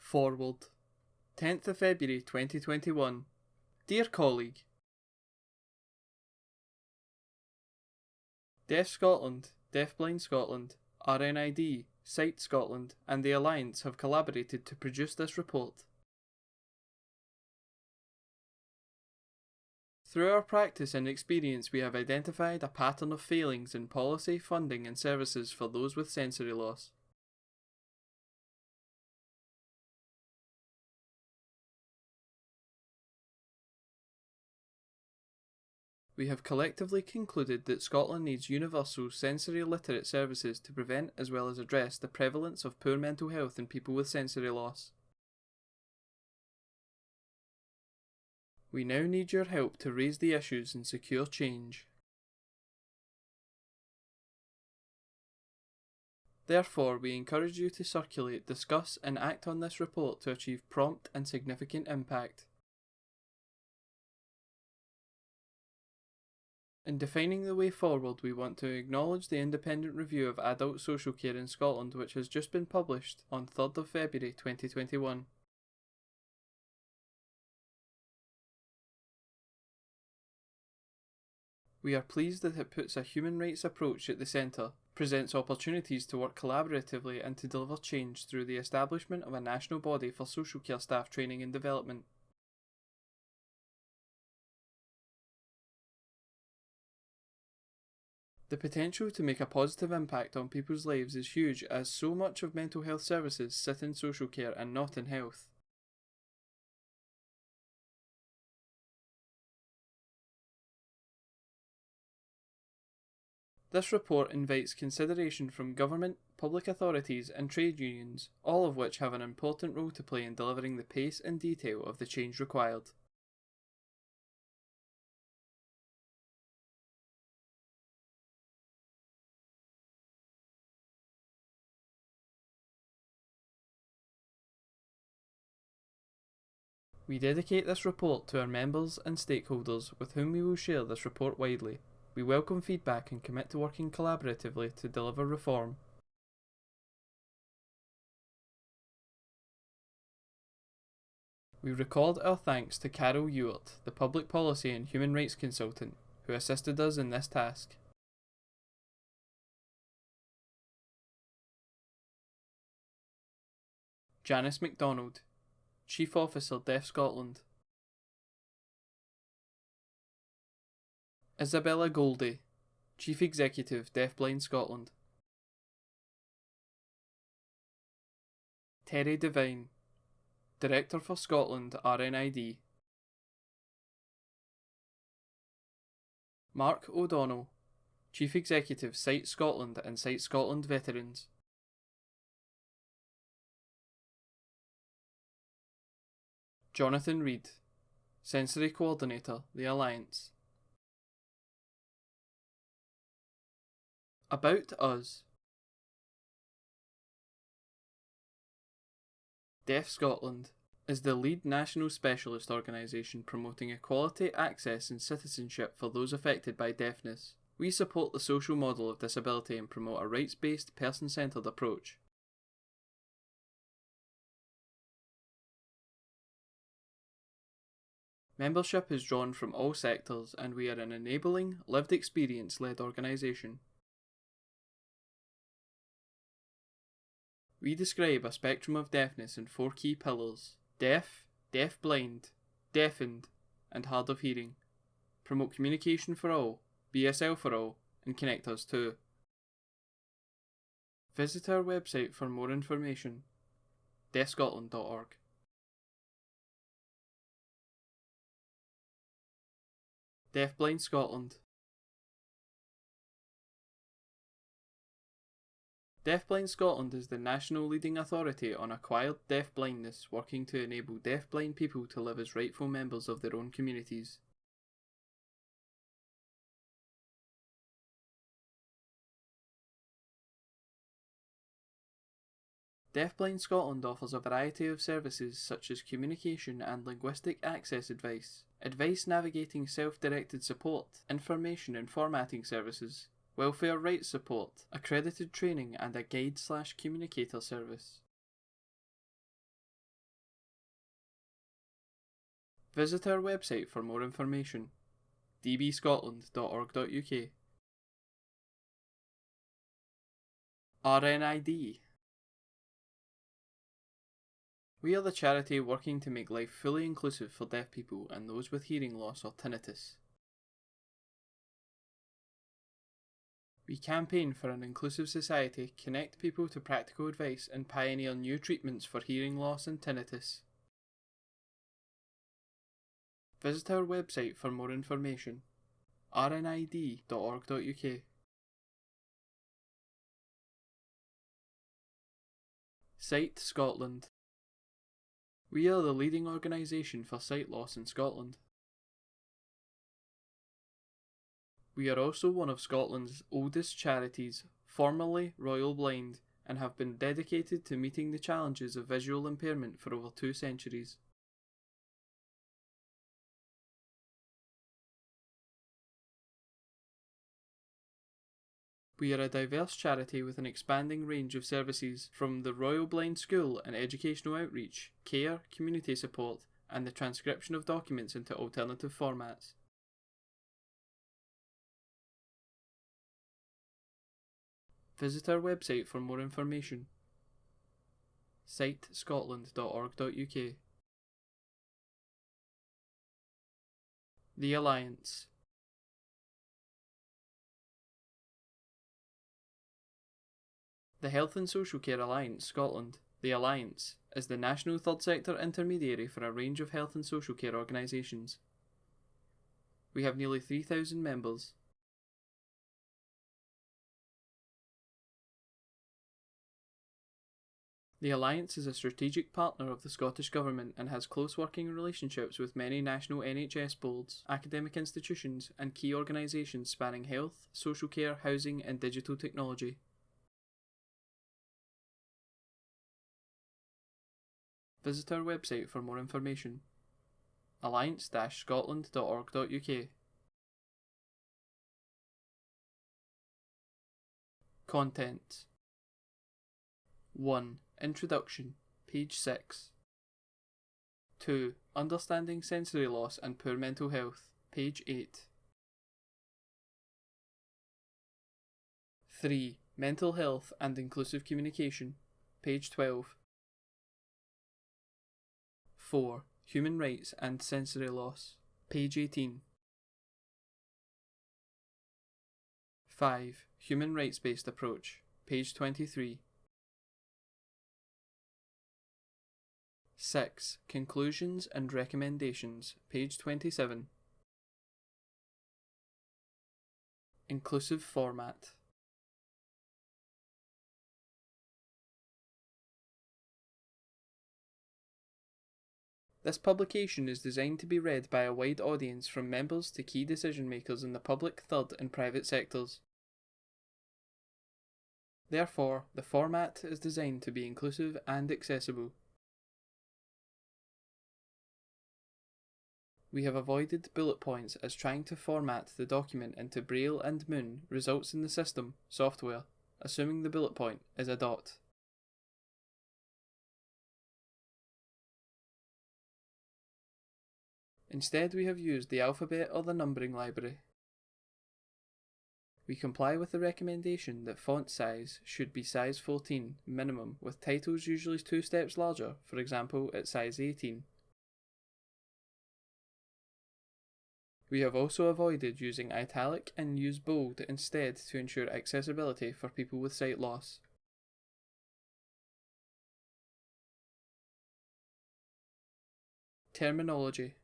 Forward. 10th of February 2021. Dear colleague, Deaf Scotland, Deafblind Scotland, RNID, Sight Scotland and the Alliance have collaborated to produce this report. Through our practice and experience, we have identified a pattern of failings in policy, funding and services for those with sensory loss. We have collectively concluded that Scotland needs universal sensory literate services to prevent as well as address the prevalence of poor mental health in people with sensory loss. We now need your help to raise the issues and secure change. Therefore, we encourage you to circulate, discuss and act on this report to achieve prompt and significant impact. In defining the way forward, we want to acknowledge the independent review of adult social care in Scotland, which has just been published on 3rd of February 2021. We are pleased that it puts a human rights approach at the centre, presents opportunities to work collaboratively and to deliver change through the establishment of a national body for social care staff training and development. The potential to make a positive impact on people's lives is huge, as so much of mental health services sit in social care and not in health. This report invites consideration from government, public authorities and trade unions, all of which have an important role to play in delivering the pace and detail of the change required. We dedicate this report to our members and stakeholders with whom we will share this report widely. We welcome feedback and commit to working collaboratively to deliver reform. We record our thanks to Carol Ewart, the Public Policy and Human Rights Consultant, who assisted us in this task. Janice MacDonald, Chief Officer Deaf Scotland. Isabella Goldie, Chief Executive Deafblind Scotland. Terry Devine, Director for Scotland RNID. Mark O'Donnell, Chief Executive Sight Scotland and Sight Scotland Veterans. Jonathan Reid, Sensory Coordinator, The Alliance. About us. Deaf Scotland is the lead national specialist organisation promoting equality, access and citizenship for those affected by deafness. We support the social model of disability and promote a rights-based, person-centred approach. Membership is drawn from all sectors and we are an enabling, lived experience-led organisation. We describe a spectrum of deafness in 4 key pillars: deaf, deaf-blind, deafened, and hard of hearing. Promote communication for all, BSL for all, and connect us too. Visit our website for more information, deafscotland.org. Deafblind Scotland. Deafblind Scotland is the national leading authority on acquired deaf-blindness, working to enable deaf-blind people to live as rightful members of their own communities. Deafblind Scotland offers a variety of services such as communication and linguistic access advice, advice navigating self-directed support, information and formatting services, welfare rights support, accredited training and a guide/communicator service. Visit our website for more information, dbscotland.org.uk. RNID. We are the charity working to make life fully inclusive for deaf people and those with hearing loss or tinnitus. We campaign for an inclusive society, connect people to practical advice, and pioneer new treatments for hearing loss and tinnitus. Visit our website for more information, rnid.org.uk. Sight Scotland. We are the leading organisation for sight loss in Scotland. We are also one of Scotland's oldest charities, formerly Royal Blind, and have been dedicated to meeting the challenges of visual impairment for over 2 centuries. We are a diverse charity with an expanding range of services, from the Royal Blind School and educational outreach, care, community support, and the transcription of documents into alternative formats. Visit our website for more information, sightscotland.org.uk. The Alliance. The Health and Social Care Alliance Scotland, the Alliance, is the national third sector intermediary for a range of health and social care organisations. We have nearly 3,000 members. The Alliance is a strategic partner of the Scottish Government and has close working relationships with many national NHS boards, academic institutions, and key organisations spanning health, social care, housing, and digital technology. Visit our website for more information, alliance-scotland.org.uk. Content. 1. Introduction, page 6. 2. Understanding sensory loss and poor mental health, page 8. 3. Mental health and inclusive communication, page 12. 4. Human rights and sensory loss, page 18. 5. Human rights based approach, page 23. 6. Conclusions and recommendations, page 27. Inclusive format. This publication is designed to be read by a wide audience, from members to key decision makers in the public, third and private sectors. Therefore, the format is designed to be inclusive and accessible. We have avoided bullet points, as trying to format the document into Braille and Moon results in the system, software, assuming the bullet point is a dot. Instead, we have used the alphabet or the numbering library. We comply with the recommendation that font size should be size 14 minimum, with titles usually 2 steps larger, for example at size 18. We have also avoided using italic and use bold instead to ensure accessibility for people with sight loss. Terminology.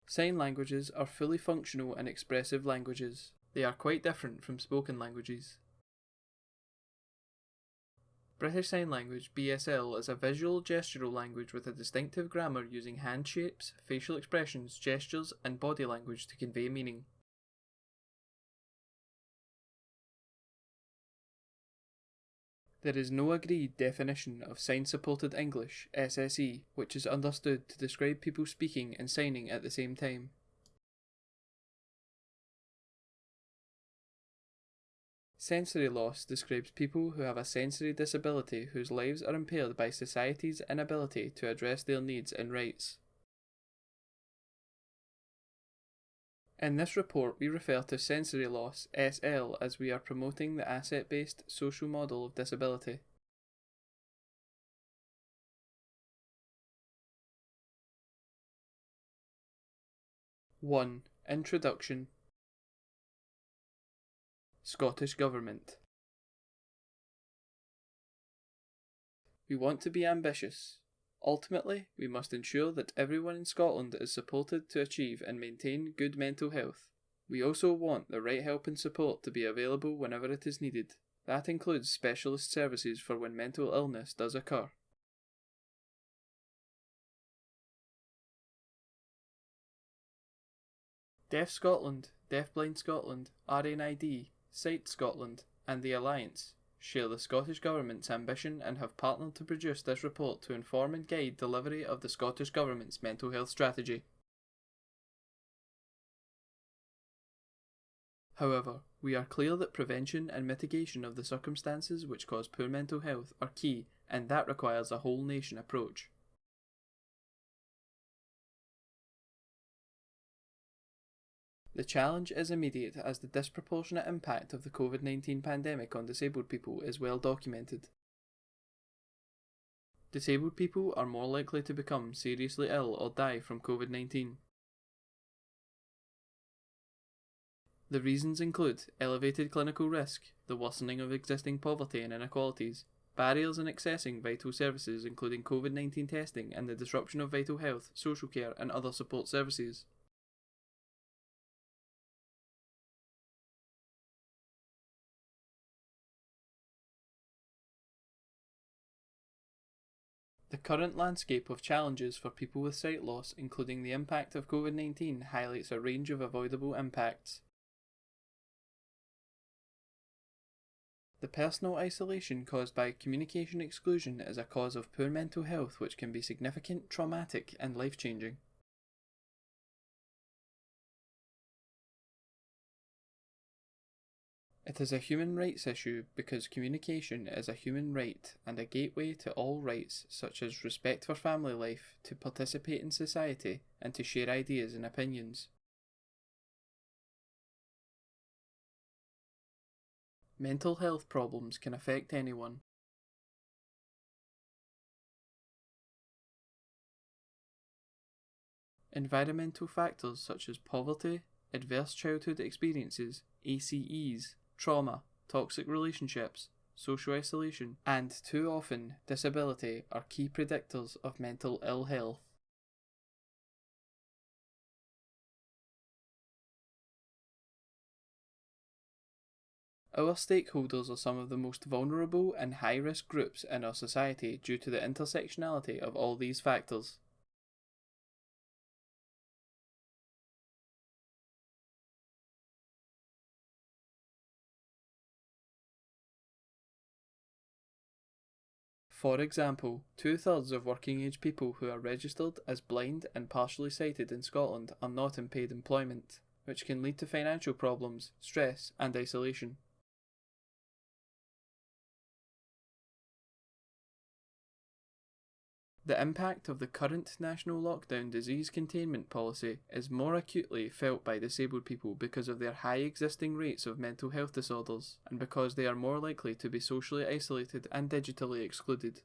Sign languages are fully functional and expressive languages. They are quite different from spoken languages. British Sign Language, BSL, is a visual gestural language with a distinctive grammar using hand shapes, facial expressions, gestures, and body language to convey meaning. There is no agreed definition of Sign-Supported English, SSE, which is understood to describe people speaking and signing at the same time. Sensory loss describes people who have a sensory disability whose lives are impaired by society's inability to address their needs and rights. In this report, we refer to sensory loss, SL, as we are promoting the asset-based social model of disability. (1) Introduction. Scottish Government. We want to be ambitious. Ultimately, we must ensure that everyone in Scotland is supported to achieve and maintain good mental health. We also want the right help and support to be available whenever it is needed. That includes specialist services for when mental illness does occur. Deaf Scotland, Deafblind Scotland, RNID, Sight Scotland, and the Alliance share the Scottish Government's ambition and have partnered to produce this report to inform and guide delivery of the Scottish Government's mental health strategy. However, we are clear that prevention and mitigation of the circumstances which cause poor mental health are key, and that requires a whole nation approach. The challenge is immediate as the disproportionate impact of the COVID-19 pandemic on disabled people is well documented. Disabled people are more likely to become seriously ill or die from COVID-19. The reasons include elevated clinical risk, the worsening of existing poverty and inequalities, barriers in accessing vital services including COVID-19 testing and the disruption of vital health, social care and other support services. The current landscape of challenges for people with sight loss, including the impact of COVID-19, highlights a range of avoidable impacts. The personal isolation caused by communication exclusion is a cause of poor mental health which can be significant, traumatic, and life-changing. It is a human rights issue because communication is a human right and a gateway to all rights such as respect for family life, to participate in society, and to share ideas and opinions. Mental health problems can affect anyone. Environmental factors such as poverty, adverse childhood experiences, ACEs, trauma, toxic relationships, social isolation, and too often disability are key predictors of mental ill health. Our stakeholders are some of the most vulnerable and high-risk groups in our society due to the intersectionality of all these factors. For example, 2/3 of working-age people who are registered as blind and partially sighted in Scotland are not in paid employment, which can lead to financial problems, stress, and isolation. The impact of the current national lockdown disease containment policy is more acutely felt by disabled people because of their high existing rates of mental health disorders and because they are more likely to be socially isolated and digitally excluded.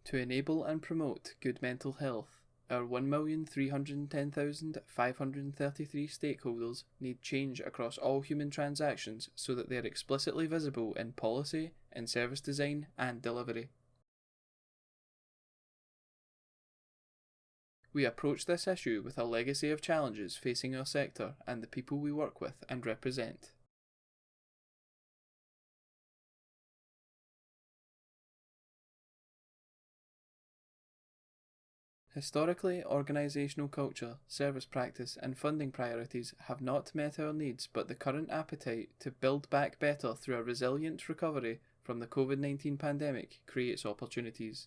To enable and promote good mental health, our 1,310,533 stakeholders need change across all human transactions so that they are explicitly visible in policy, in service design, and delivery. We approach this issue with a legacy of challenges facing our sector and the people we work with and represent. Historically, organisational culture, service practice and funding priorities have not met our needs, but the current appetite to build back better through a resilient recovery from the COVID-19 pandemic creates opportunities.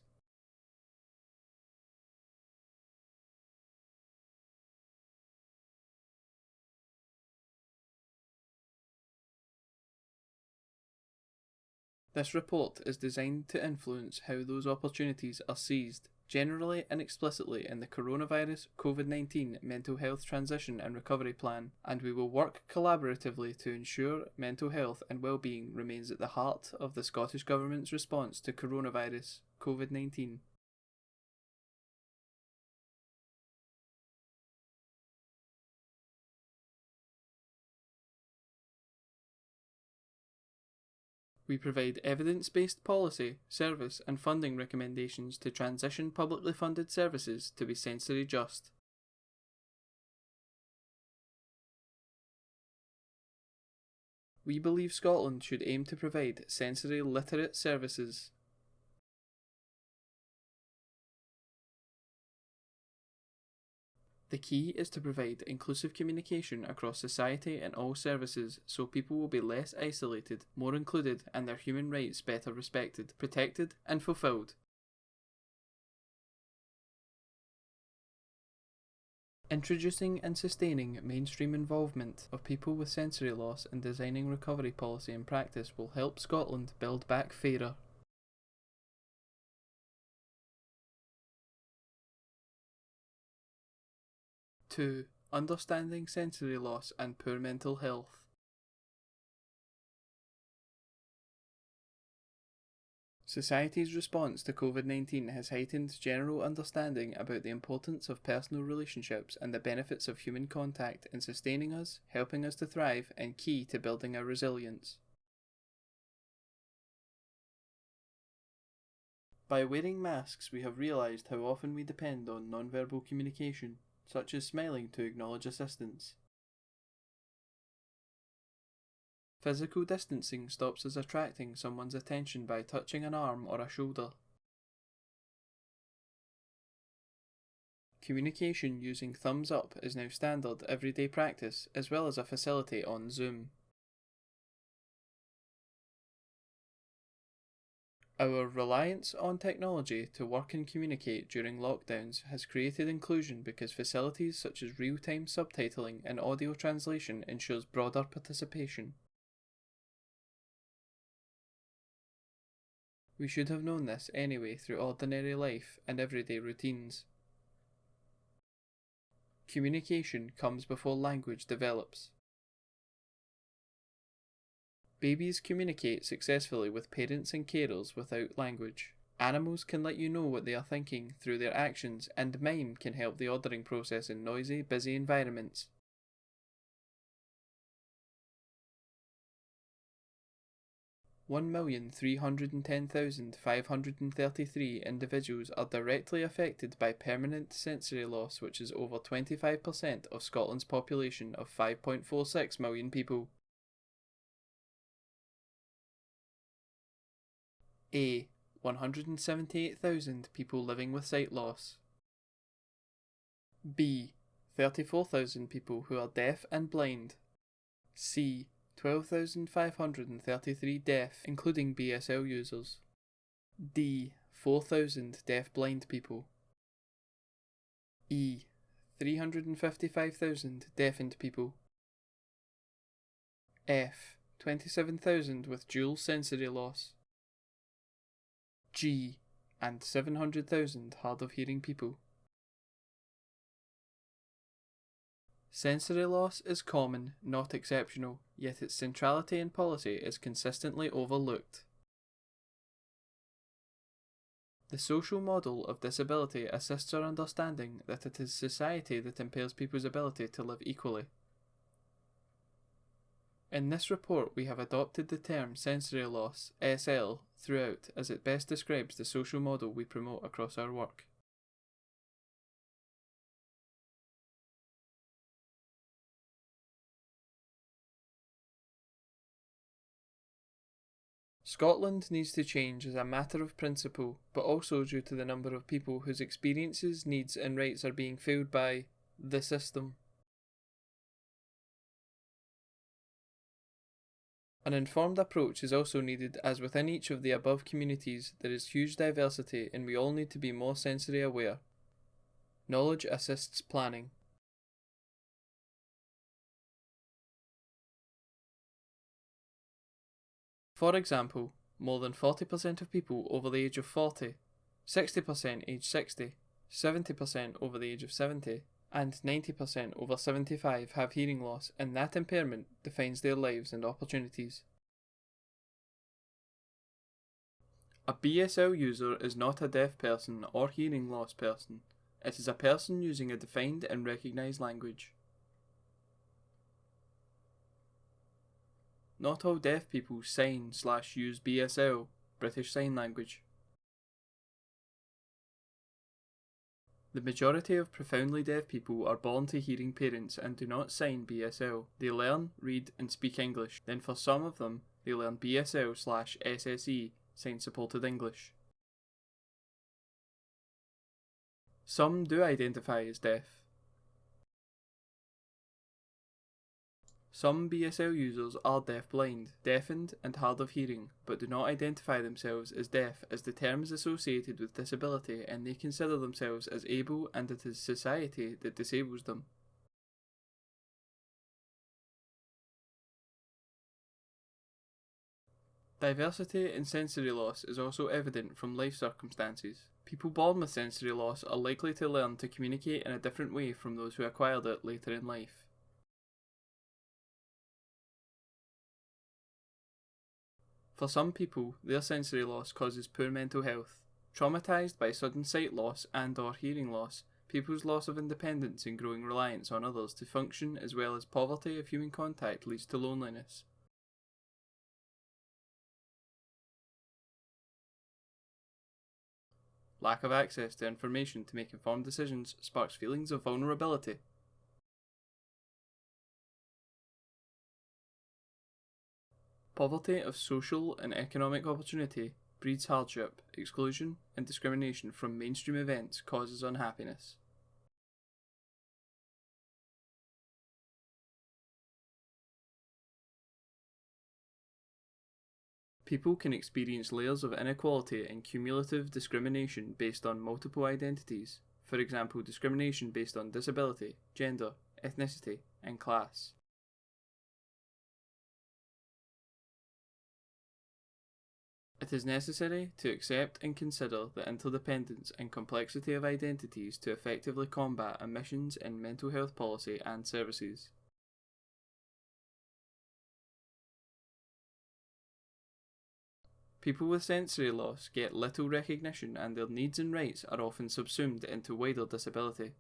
This report is designed to influence how those opportunities are seized, generally and explicitly in the Coronavirus COVID-19 Mental Health Transition and Recovery Plan, and we will work collaboratively to ensure mental health and well-being remains at the heart of the Scottish Government's response to coronavirus COVID-19. We provide evidence-based policy, service and funding recommendations to transition publicly funded services to be sensory just. We believe Scotland should aim to provide sensory literate services. The key is to provide inclusive communication across society and all services so people will be less isolated, more included, and their human rights better respected, protected, and fulfilled. Introducing and sustaining mainstream involvement of people with sensory loss in designing recovery policy and practice will help Scotland build back fairer. Two, understanding sensory loss and poor mental health. Society's response to COVID-19 has heightened general understanding about the importance of personal relationships and the benefits of human contact in sustaining us, helping us to thrive, and key to building our resilience. By wearing masks, we have realised how often we depend on non-verbal communication, such as smiling to acknowledge assistance. Physical distancing stops us attracting someone's attention by touching an arm or a shoulder. Communication using thumbs up is now standard everyday practice, as well as a facility on Zoom. Our reliance on technology to work and communicate during lockdowns has created inclusion because facilities such as real-time subtitling and audio translation ensures broader participation. We should have known this anyway through ordinary life and everyday routines. Communication comes before language develops. Babies communicate successfully with parents and carers without language. Animals can let you know what they are thinking through their actions, and mime can help the ordering process in noisy, busy environments. $1,310,533 individuals are directly affected by permanent sensory loss, which is over 25% of Scotland's population of 5.46 million people. A. 178,000 people living with sight loss. B. 34,000 people who are deaf and blind. C. 12,533 deaf, including BSL users. D. 4,000 deaf-blind people. E. 355,000 deafened people. F. 27,000 with dual sensory loss. G. And 700,000 hard of hearing people. Sensory loss is common, not exceptional, yet its centrality in policy is consistently overlooked. The social model of disability assists our understanding that it is society that impairs people's ability to live equally. In this report, we have adopted the term sensory loss, SL, throughout, as it best describes the social model we promote across our work. Scotland needs to change as a matter of principle, but also due to the number of people whose experiences, needs and rights are being failed by the system. An informed approach is also needed, as within each of the above communities there is huge diversity and we all need to be more sensory aware. Knowledge assists planning. For example, more than 40% of people over the age of 40, 60% age 60, 70% over the age of 70, and 90% over 75 have hearing loss, and that impairment defines their lives and opportunities. A BSL user is not a deaf person or hearing loss person. It is a person using a defined and recognised language. Not all deaf people sign/use BSL, British Sign Language. The majority of profoundly deaf people are born to hearing parents and do not sign BSL. They learn, read and speak English. Then for some of them, they learn BSL/SSE, Sign Supported English. Some do identify as deaf. Some BSL users are deaf-blind, deafened and hard of hearing, but do not identify themselves as deaf, as the term is associated with disability and they consider themselves as able, and it is society that disables them. Diversity in sensory loss is also evident from life circumstances. People born with sensory loss are likely to learn to communicate in a different way from those who acquired it later in life. For some people, their sensory loss causes poor mental health. Traumatised by sudden sight loss and/or hearing loss, people's loss of independence and growing reliance on others to function, as well as poverty of human contact, leads to loneliness. Lack of access to information to make informed decisions sparks feelings of vulnerability. Poverty of social and economic opportunity breeds hardship, exclusion, and discrimination from mainstream events, causes unhappiness. People can experience layers of inequality and cumulative discrimination based on multiple identities, for example discrimination based on disability, gender, ethnicity, and class. It is necessary to accept and consider the interdependence and complexity of identities to effectively combat omissions in mental health policy and services. People with sensory loss get little recognition and their needs and rights are often subsumed into wider disability.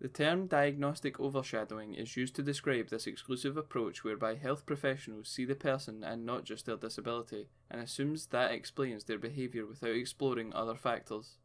The term diagnostic overshadowing is used to describe this exclusive approach whereby health professionals see the person and not just their disability, and assumes that explains their behaviour without exploring other factors.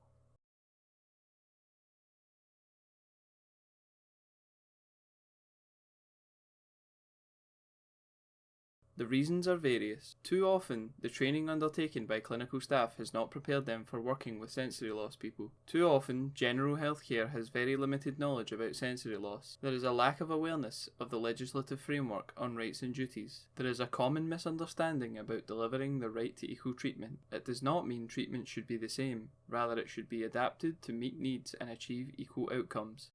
The reasons are various. Too often, the training undertaken by clinical staff has not prepared them for working with sensory loss people. Too often, general healthcare has very limited knowledge about sensory loss. There is a lack of awareness of the legislative framework on rights and duties. There is a common misunderstanding about delivering the right to equal treatment. It does not mean treatment should be the same, rather it should be adapted to meet needs and achieve equal outcomes.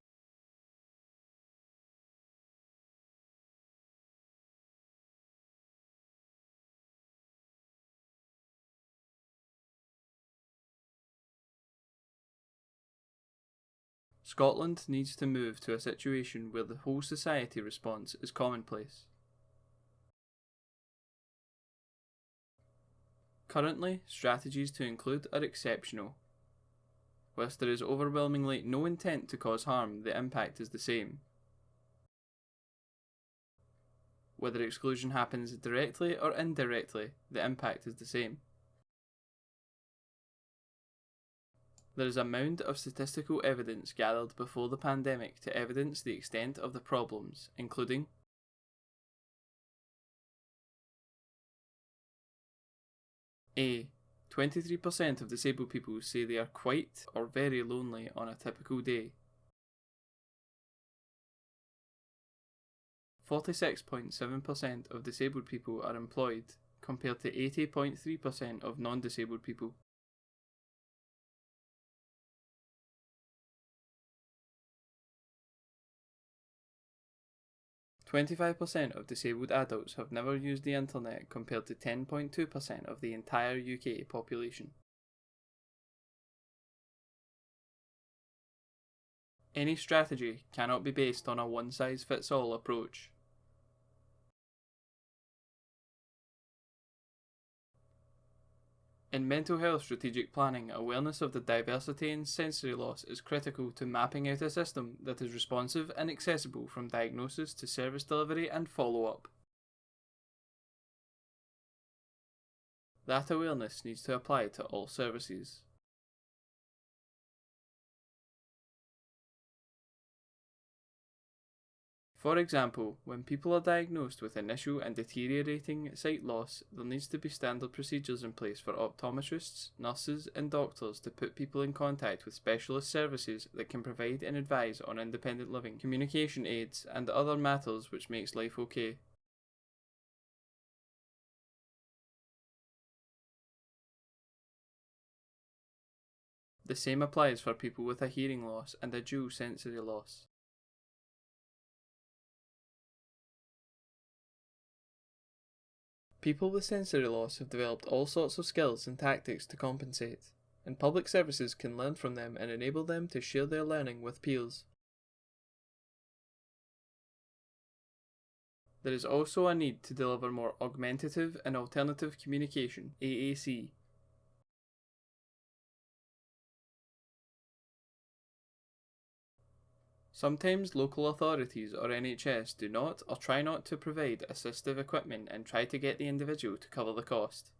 Scotland needs to move to a situation where the whole society response is commonplace. Currently, strategies to include are exceptional. Whilst there is overwhelmingly no intent to cause harm, the impact is the same. Whether exclusion happens directly or indirectly, the impact is the same. There is a mound of statistical evidence gathered before the pandemic to evidence the extent of the problems, including A. 23% of disabled people say they are quite or very lonely on a typical day. 46.7% of disabled people are employed, compared to 80.3% of non-disabled people. "25% of disabled adults have never used the internet, compared to 10.2% of the entire UK population. Any strategy cannot be based on a one-size-fits-all approach. In mental health strategic planning, awareness of the diversity in sensory loss is critical to mapping out a system that is responsive and accessible from diagnosis to service delivery and follow-up. That awareness needs to apply to all services. For example, when people are diagnosed with initial and deteriorating sight loss, there needs to be standard procedures in place for optometrists, nurses, and doctors to put people in contact with specialist services that can provide and advise on independent living, communication aids, and other matters which makes life okay. The same applies for people with a hearing loss and a dual sensory loss. People with sensory loss have developed all sorts of skills and tactics to compensate, and public services can learn from them and enable them to share their learning with peers. There is also a need to deliver more augmentative and alternative communication, AAC. Sometimes local authorities or NHS do not or try not to provide assistive equipment and try to get the individual to cover the cost.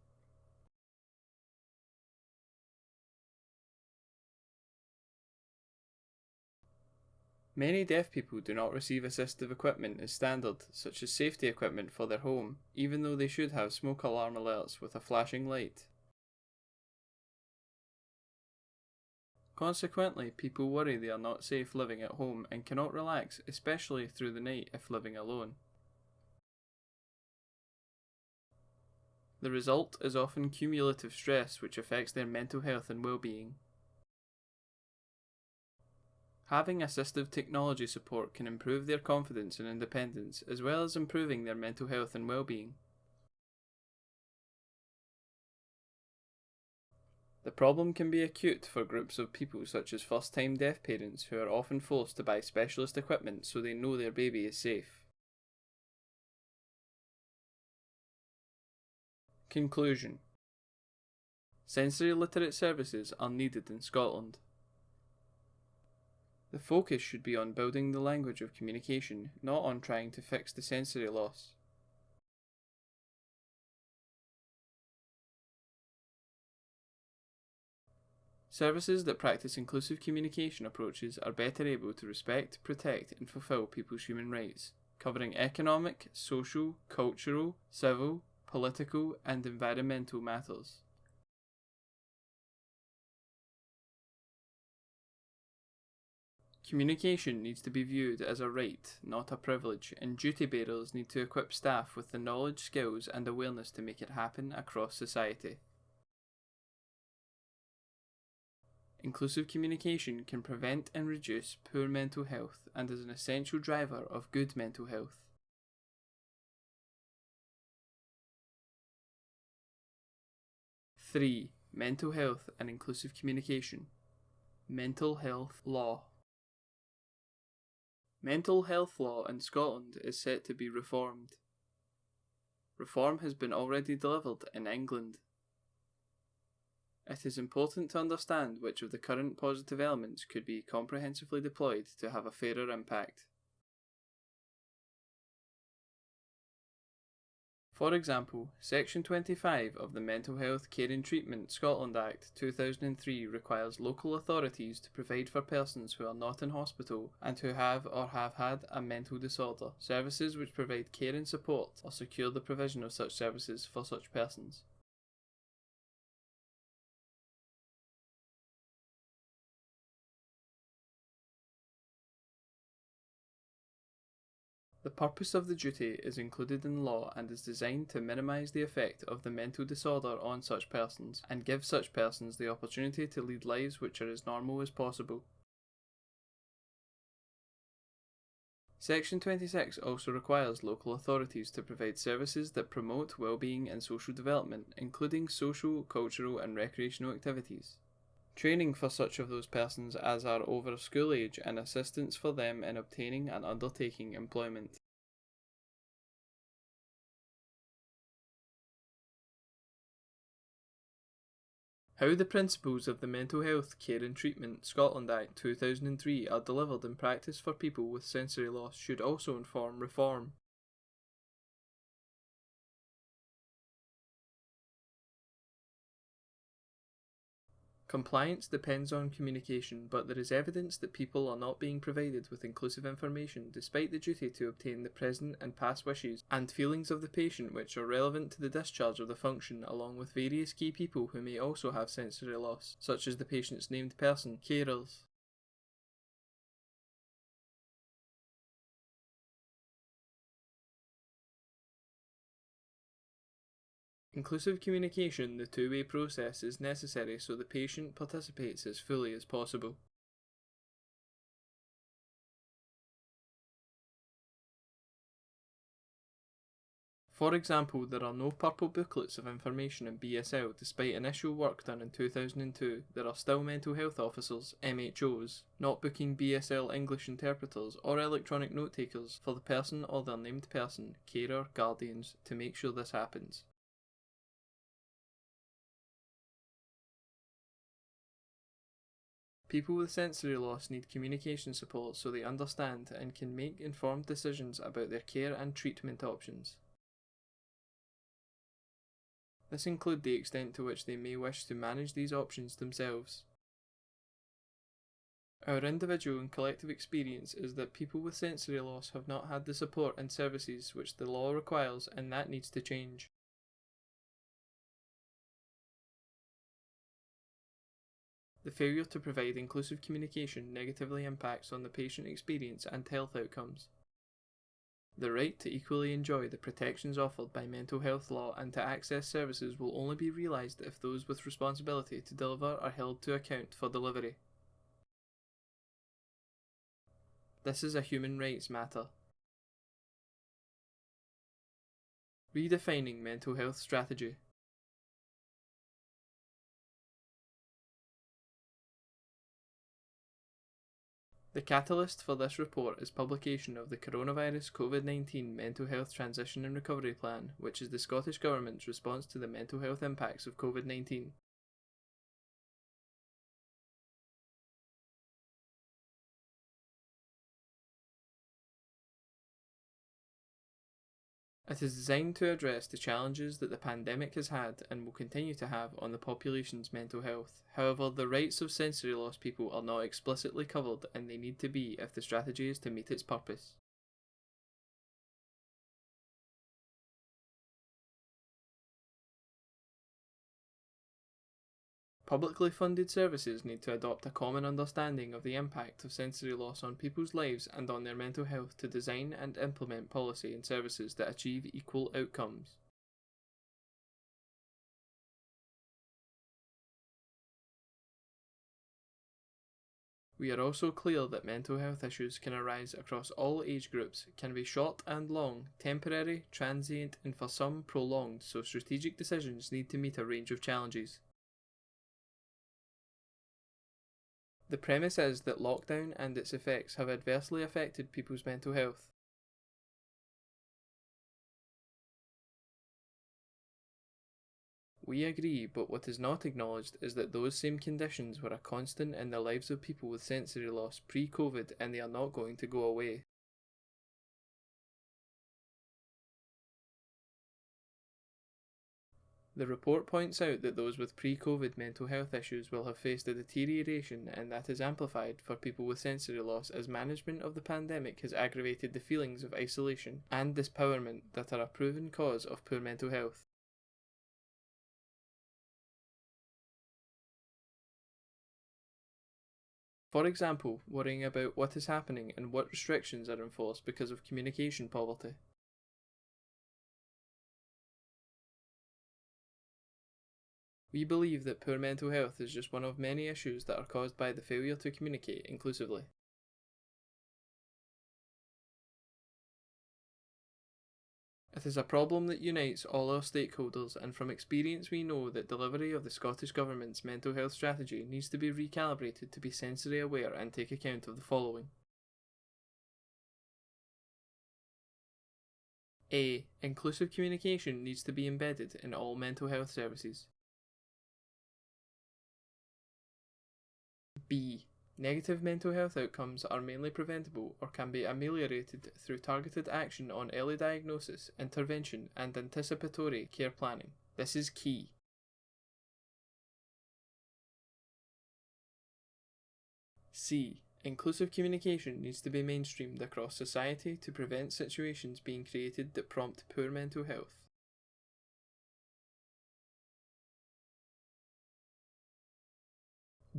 Many deaf people do not receive assistive equipment as standard, such as safety equipment for their home, even though they should have smoke alarm alerts with a flashing light. Consequently, people worry they are not safe living at home and cannot relax, especially through the night if living alone. The result is often cumulative stress, which affects their mental health and well-being. Having assistive technology support can improve their confidence and independence, as well as improving their mental health and well-being. The problem can be acute for groups of people such as first-time deaf parents who are often forced to buy specialist equipment so they know their baby is safe. Conclusion: sensory literate services are needed in Scotland. The focus should be on building the language of communication, not on trying to fix the sensory loss. Services that practice inclusive communication approaches are better able to respect, protect, and fulfill people's human rights, covering economic, social, cultural, civil, political, and environmental matters. Communication needs to be viewed as a right, not a privilege, and duty bearers need to equip staff with the knowledge, skills, and awareness to make it happen across society. Inclusive communication can prevent and reduce poor mental health and is an essential driver of good mental health. (3) Mental health and inclusive communication. Mental health law. Mental health law in Scotland is set to be reformed. Reform has been already delivered in England. It is important to understand which of the current positive elements could be comprehensively deployed to have a fairer impact. For example, Section 25 of the Mental Health Care and Treatment Scotland Act 2003 requires local authorities to provide for persons who are not in hospital and who have or have had a mental disorder, services which provide care and support or secure the provision of such services for such persons. The purpose of the duty is included in law and is designed to minimise the effect of the mental disorder on such persons and give such persons the opportunity to lead lives which are as normal as possible. Section 26 also requires local authorities to provide services that promote well-being and social development, including social, cultural and recreational activities. Training for such of those persons as are over school age and assistance for them in obtaining and undertaking employment. How the principles of the Mental Health Care and Treatment Scotland Act 2003 are delivered in practice for people with sensory loss should also inform reform. Compliance depends on communication, but there is evidence that people are not being provided with inclusive information despite the duty to obtain the present and past wishes and feelings of the patient which are relevant to the discharge of the function, along with various key people who may also have sensory loss, such as the patient's named person, carers. Inclusive communication, the two-way process, is necessary so the patient participates as fully as possible. For example, there are no purple booklets of information in BSL despite initial work done in 2002. There are still mental health officers, MHOs, not booking BSL English interpreters or electronic note takers for the person or their named person, carer, guardians, to make sure this happens. People with sensory loss need communication support so they understand and can make informed decisions about their care and treatment options. This includes the extent to which they may wish to manage these options themselves. Our individual and collective experience is that people with sensory loss have not had the support and services which the law requires, and that needs to change. The failure to provide inclusive communication negatively impacts on the patient experience and health outcomes. The right to equally enjoy the protections offered by mental health law and to access services will only be realised if those with responsibility to deliver are held to account for delivery. This is a human rights matter. Redefining mental health strategy. The catalyst for this report is publication of the Coronavirus COVID-19 Mental Health Transition and Recovery Plan, which is the Scottish Government's response to the mental health impacts of COVID-19. It is designed to address the challenges that the pandemic has had and will continue to have on the population's mental health. However, the rights of sensory loss people are not explicitly covered, and they need to be if the strategy is to meet its purpose. Publicly funded services need to adopt a common understanding of the impact of sensory loss on people's lives and on their mental health to design and implement policy and services that achieve equal outcomes. We are also clear that mental health issues can arise across all age groups, can be short and long, temporary, transient, and for some prolonged, so strategic decisions need to meet a range of challenges. The premise is that lockdown and its effects have adversely affected people's mental health. We agree, but what is not acknowledged is that those same conditions were a constant in the lives of people with sensory loss pre-COVID, and they are not going to go away. The report points out that those with pre-COVID mental health issues will have faced a deterioration, and that is amplified for people with sensory loss as management of the pandemic has aggravated the feelings of isolation and disempowerment that are a proven cause of poor mental health. For example, worrying about what is happening and what restrictions are enforced because of communication poverty. We believe that poor mental health is just one of many issues that are caused by the failure to communicate inclusively. It is a problem that unites all our stakeholders, and from experience we know that delivery of the Scottish Government's mental health strategy needs to be recalibrated to be sensory aware and take account of the following. A. Inclusive communication needs to be embedded in all mental health services. B. Negative mental health outcomes are mainly preventable or can be ameliorated through targeted action on early diagnosis, intervention, and anticipatory care planning. This is key. C. Inclusive communication needs to be mainstreamed across society to prevent situations being created that prompt poor mental health.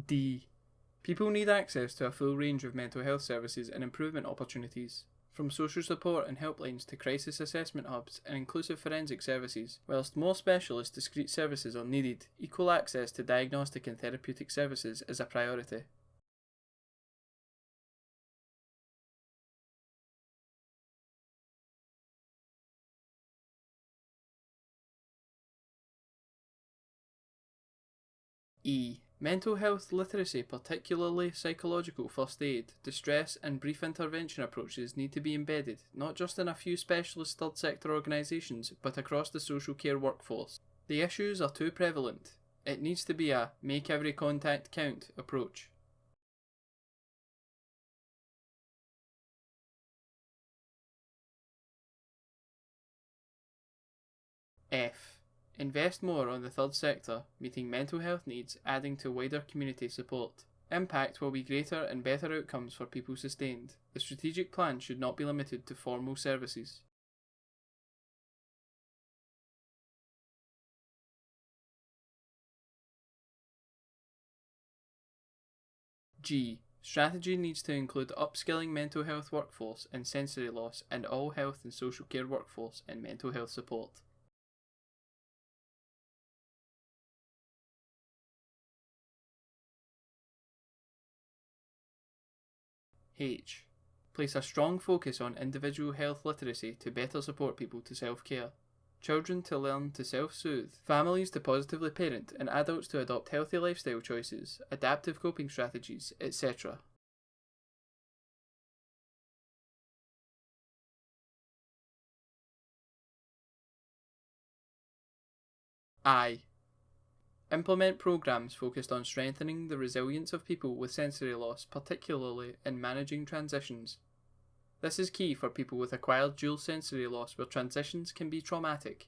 D. People need access to a full range of mental health services and improvement opportunities, from social support and helplines to crisis assessment hubs and inclusive forensic services. Whilst more specialist discrete services are needed, equal access to diagnostic and therapeutic services is a priority. E. Mental health literacy, particularly psychological first aid, distress and brief intervention approaches need to be embedded, not just in a few specialist third sector organisations, but across the social care workforce. The issues are too prevalent. It needs to be a make every contact count approach. F. Invest more on the third sector, meeting mental health needs, adding to wider community support. Impact will be greater and better outcomes for people sustained. The strategic plan should not be limited to formal services. G. Strategy needs to include upskilling mental health workforce in sensory loss and all health and social care workforce in mental health support. H. Place a strong focus on individual health literacy to better support people to self-care. Children to learn to self-soothe, families to positively parent, and adults to adopt healthy lifestyle choices, adaptive coping strategies, etc. I. Implement programs focused on strengthening the resilience of people with sensory loss, particularly in managing transitions. This is key for people with acquired dual sensory loss where transitions can be traumatic.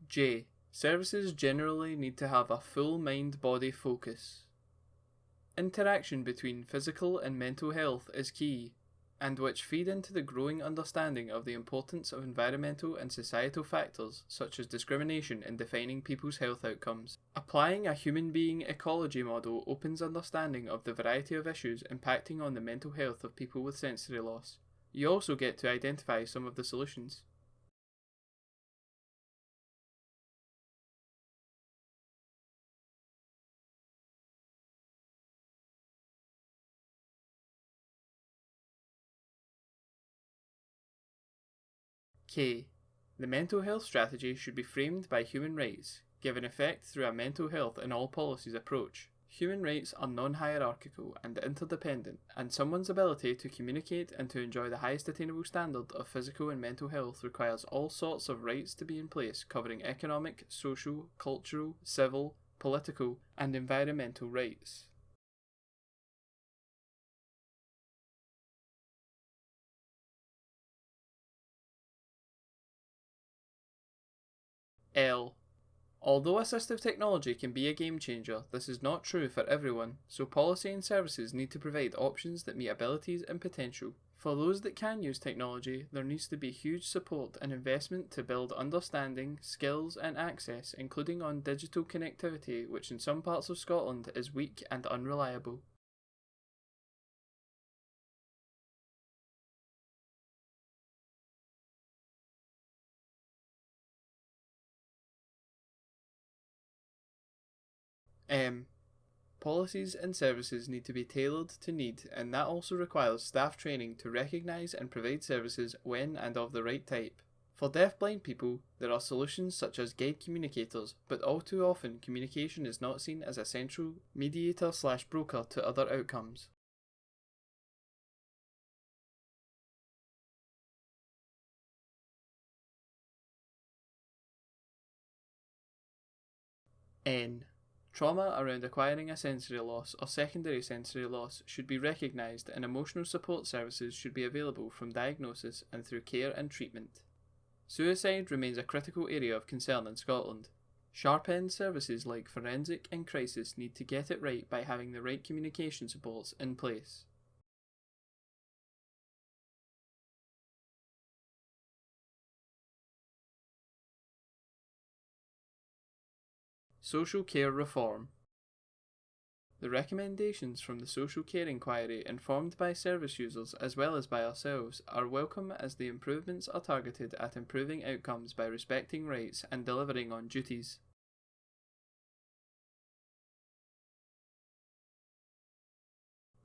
J. Services generally need to have a full mind-body focus. Interaction between physical and mental health is key, and which feed into the growing understanding of the importance of environmental and societal factors such as discrimination in defining people's health outcomes. Applying a human being ecology model opens understanding of the variety of issues impacting on the mental health of people with sensory loss. You also get to identify some of the solutions. K. The mental health strategy should be framed by human rights, given effect through a mental health in all policies approach. Human rights are non-hierarchical and interdependent, and someone's ability to communicate and to enjoy the highest attainable standard of physical and mental health requires all sorts of rights to be in place covering economic, social, cultural, civil, political, and environmental rights. L. Although assistive technology can be a game changer, this is not true for everyone, so policy and services need to provide options that meet abilities and potential. For those that can use technology, there needs to be huge support and investment to build understanding, skills, and access, including on digital connectivity, which in some parts of Scotland is weak and unreliable. Policies and services need to be tailored to need, and that also requires staff training to recognise and provide services when and of the right type. For deaf-blind people, there are solutions such as guide communicators, but all too often communication is not seen as a central mediator/broker to other outcomes. N. Trauma around acquiring a sensory loss or secondary sensory loss should be recognised, and emotional support services should be available from diagnosis and through care and treatment. Suicide remains a critical area of concern in Scotland. Sharp-end services like forensic and crisis need to get it right by having the right communication supports in place. Social care reform. The recommendations from the social care inquiry, informed by service users as well as by ourselves, are welcome as the improvements are targeted at improving outcomes by respecting rights and delivering on duties.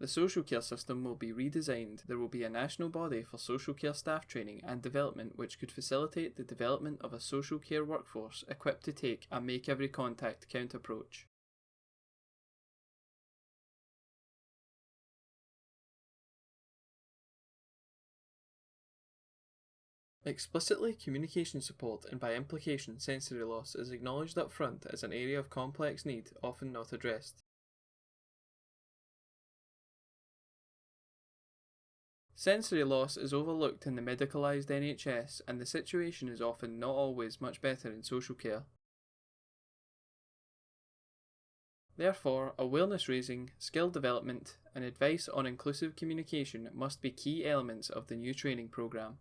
The social care system will be redesigned. There will be a national body for social care staff training and development which could facilitate the development of a social care workforce equipped to take a make every contact count approach. Explicitly, communication support and by implication sensory loss is acknowledged up front as an area of complex need often not addressed. Sensory loss is overlooked in the medicalised NHS, and the situation is often not always much better in social care. Therefore, awareness raising, skill development, and advice on inclusive communication must be key elements of the new training programme.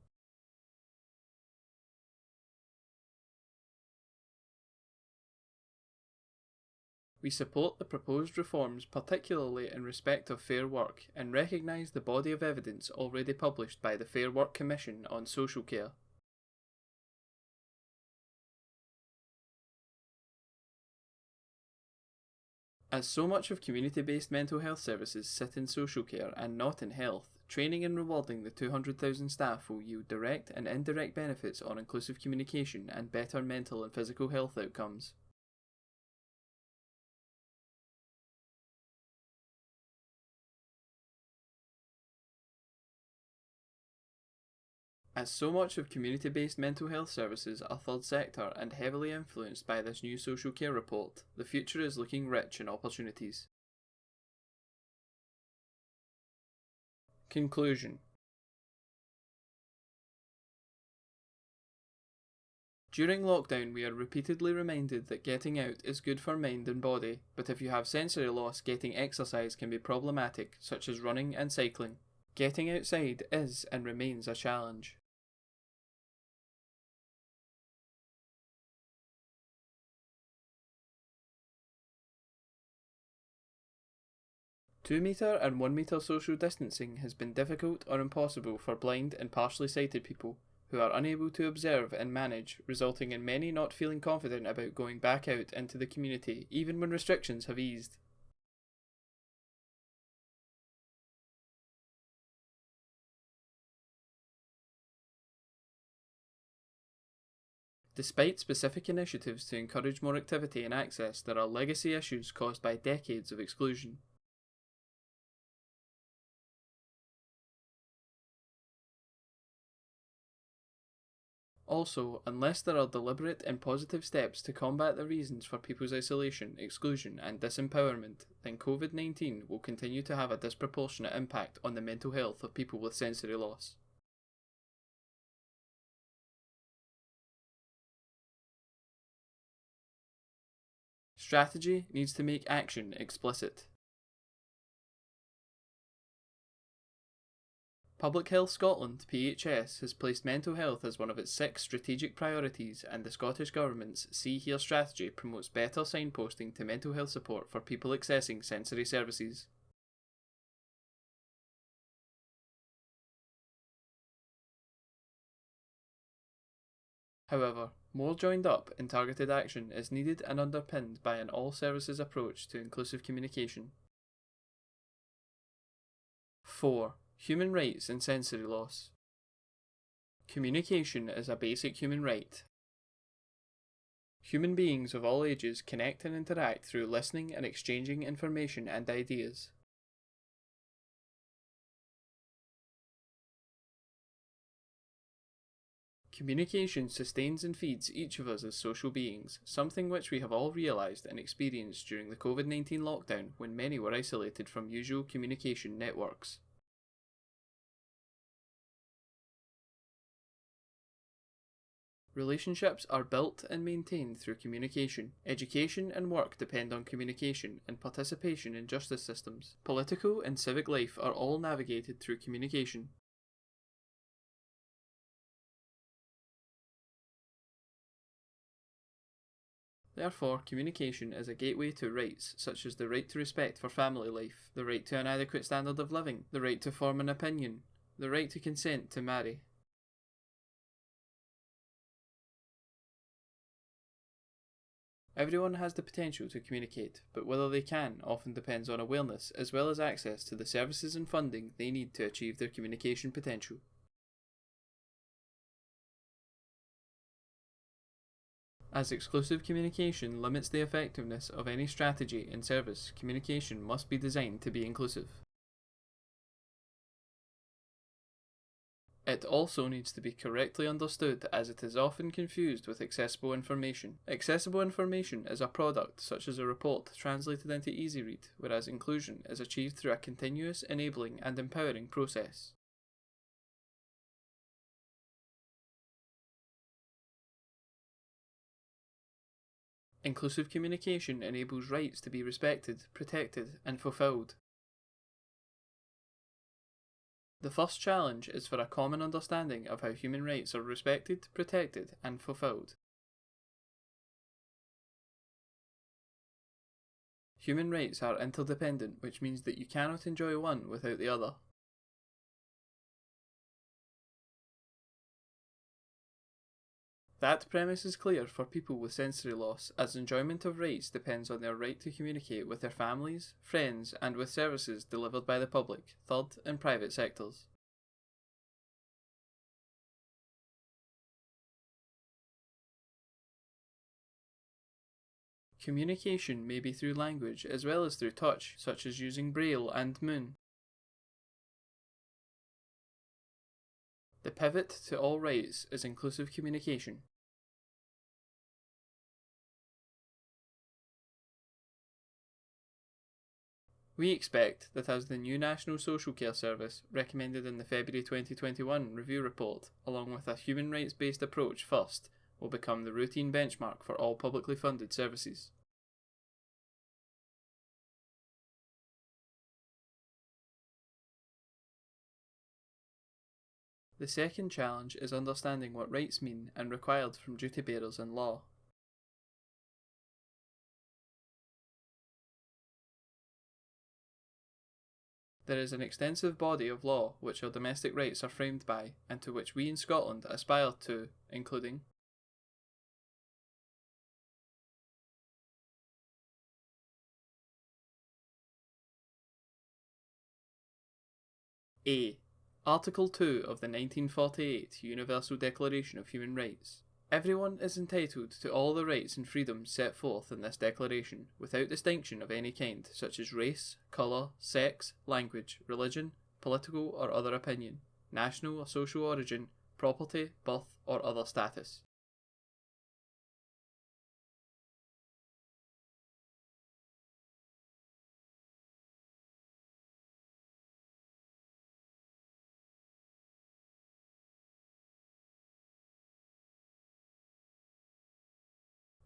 We support the proposed reforms, particularly in respect of Fair Work, and recognise the body of evidence already published by the Fair Work Commission on social care. As so much of community-based mental health services sit in social care and not in health, training and rewarding the 200,000 staff will yield direct and indirect benefits on inclusive communication and better mental and physical health outcomes. As so much of community-based mental health services are third sector and heavily influenced by this new social care report, the future is looking rich in opportunities. Conclusion. During lockdown, we are repeatedly reminded that getting out is good for mind and body, but if you have sensory loss, getting exercise can be problematic, such as running and cycling. Getting outside is and remains a challenge. 2-metre and 1-metre social distancing has been difficult or impossible for blind and partially sighted people, who are unable to observe and manage, resulting in many not feeling confident about going back out into the community even when restrictions have eased. Despite specific initiatives to encourage more activity and access, there are legacy issues caused by decades of exclusion. Also, unless there are deliberate and positive steps to combat the reasons for people's isolation, exclusion, and disempowerment, then COVID-19 will continue to have a disproportionate impact on the mental health of people with sensory loss. Strategy needs to make action explicit. Public Health Scotland (PHS) has placed mental health as one of its 6 strategic priorities, and the Scottish Government's See Here strategy promotes better signposting to mental health support for people accessing sensory services. However, more joined up and targeted action is needed and underpinned by an all-services approach to inclusive communication. 4. Human rights and sensory loss. Communication is a basic human right. Human beings of all ages connect and interact through listening and exchanging information and ideas. Communication sustains and feeds each of us as social beings, something which we have all realised and experienced during the COVID-19 lockdown when many were isolated from usual communication networks. Relationships are built and maintained through communication. Education and work depend on communication, and participation in justice systems. Political and civic life are all navigated through communication. Therefore, communication is a gateway to rights such as the right to respect for family life, the right to an adequate standard of living, the right to form an opinion, the right to consent to marry. Everyone has the potential to communicate, but whether they can often depends on awareness as well as access to the services and funding they need to achieve their communication potential. As exclusive communication limits the effectiveness of any strategy and service, communication must be designed to be inclusive. It also needs to be correctly understood, as it is often confused with accessible information. Accessible information is a product such as a report translated into easy read, whereas inclusion is achieved through a continuous, enabling and empowering process. Inclusive communication enables rights to be respected, protected and fulfilled. The first challenge is for a common understanding of how human rights are respected, protected and fulfilled. Human rights are interdependent, which means that you cannot enjoy one without the other. That premise is clear for people with sensory loss, as enjoyment of rights depends on their right to communicate with their families, friends, and with services delivered by the public, third and private sectors. Communication may be through language as well as through touch, such as using Braille and Moon. The pivot to all rights is inclusive communication. We expect that as the new National Social Care Service, recommended in the February 2021 review report, along with a human rights-based approach first, will become the routine benchmark for all publicly funded services. The second challenge is understanding what rights mean and required from duty bearers in law. There is an extensive body of law which our domestic rights are framed by, and to which we in Scotland aspire to, including A. Article 2 of the 1948 Universal Declaration of Human Rights. Everyone is entitled to all the rights and freedoms set forth in this declaration, without distinction of any kind, such as race, colour, sex, language, religion, political or other opinion, national or social origin, property, birth or other status.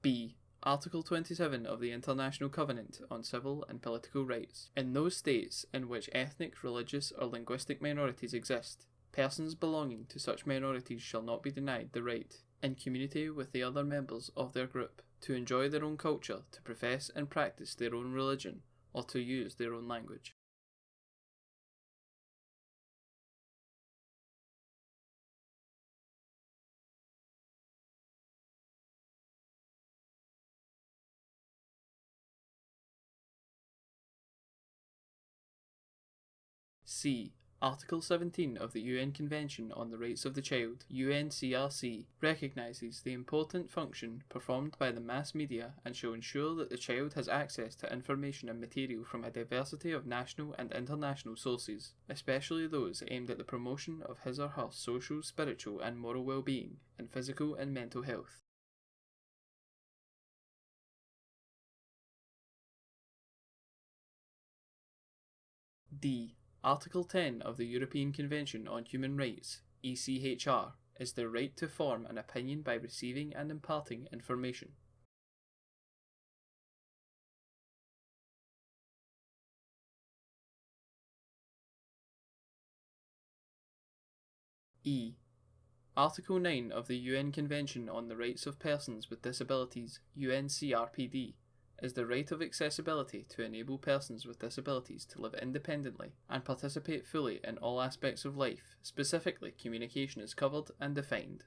B. Article 27 of the International Covenant on Civil and Political Rights. In those states in which ethnic, religious, or linguistic minorities exist, persons belonging to such minorities shall not be denied the right, in community with the other members of their group, to enjoy their own culture, to profess and practice their own religion, or to use their own language. C. Article 17 of the UN Convention on the Rights of the Child, UNCRC, recognises the important function performed by the mass media and shall ensure that the child has access to information and material from a diversity of national and international sources, especially those aimed at the promotion of his or her social, spiritual and moral well-being, and physical and mental health. D. Article 10 of the European Convention on Human Rights, ECHR, is the right to form an opinion by receiving and imparting information. E. Article 9 of the UN Convention on the Rights of Persons with Disabilities, UNCRPD, is the right of accessibility to enable persons with disabilities to live independently and participate fully in all aspects of life. Specifically, communication is covered and defined.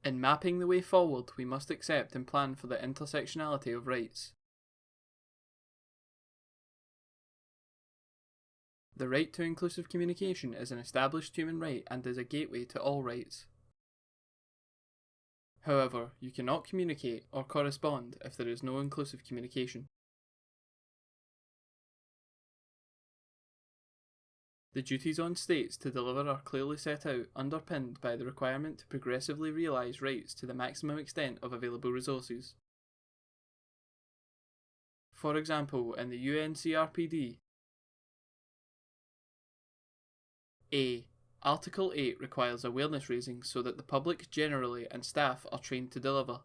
In mapping the way forward, we must accept and plan for the intersectionality of rights. The right to inclusive communication is an established human right and is a gateway to all rights. However, you cannot communicate or correspond if there is no inclusive communication. The duties on states to deliver are clearly set out, underpinned by the requirement to progressively realise rights to the maximum extent of available resources. For example, in the UNCRPD, A. Article 8 requires awareness raising so that the public generally and staff are trained to deliver.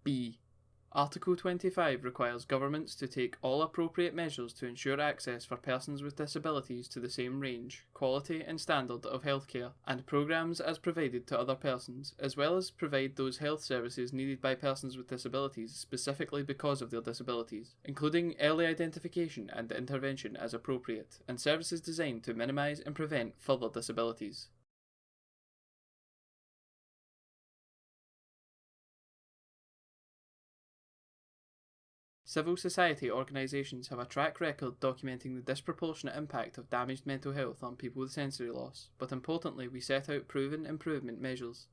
B. Article 25 requires governments to take all appropriate measures to ensure access for persons with disabilities to the same range, quality and standard of healthcare and programmes as provided to other persons, as well as provide those health services needed by persons with disabilities specifically because of their disabilities, including early identification and intervention as appropriate, and services designed to minimise and prevent further disabilities. Civil society organisations have a track record documenting the disproportionate impact of damaged mental health on people with sensory loss, but importantly we set out proven improvement measures.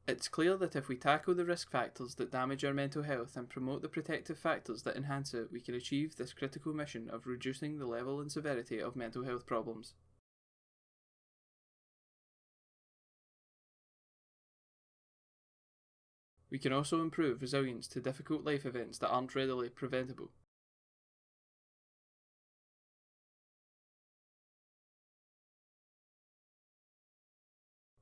It's clear that if we tackle the risk factors that damage our mental health and promote the protective factors that enhance it, we can achieve this critical mission of reducing the level and severity of mental health problems. We can also improve resilience to difficult life events that aren't readily preventable.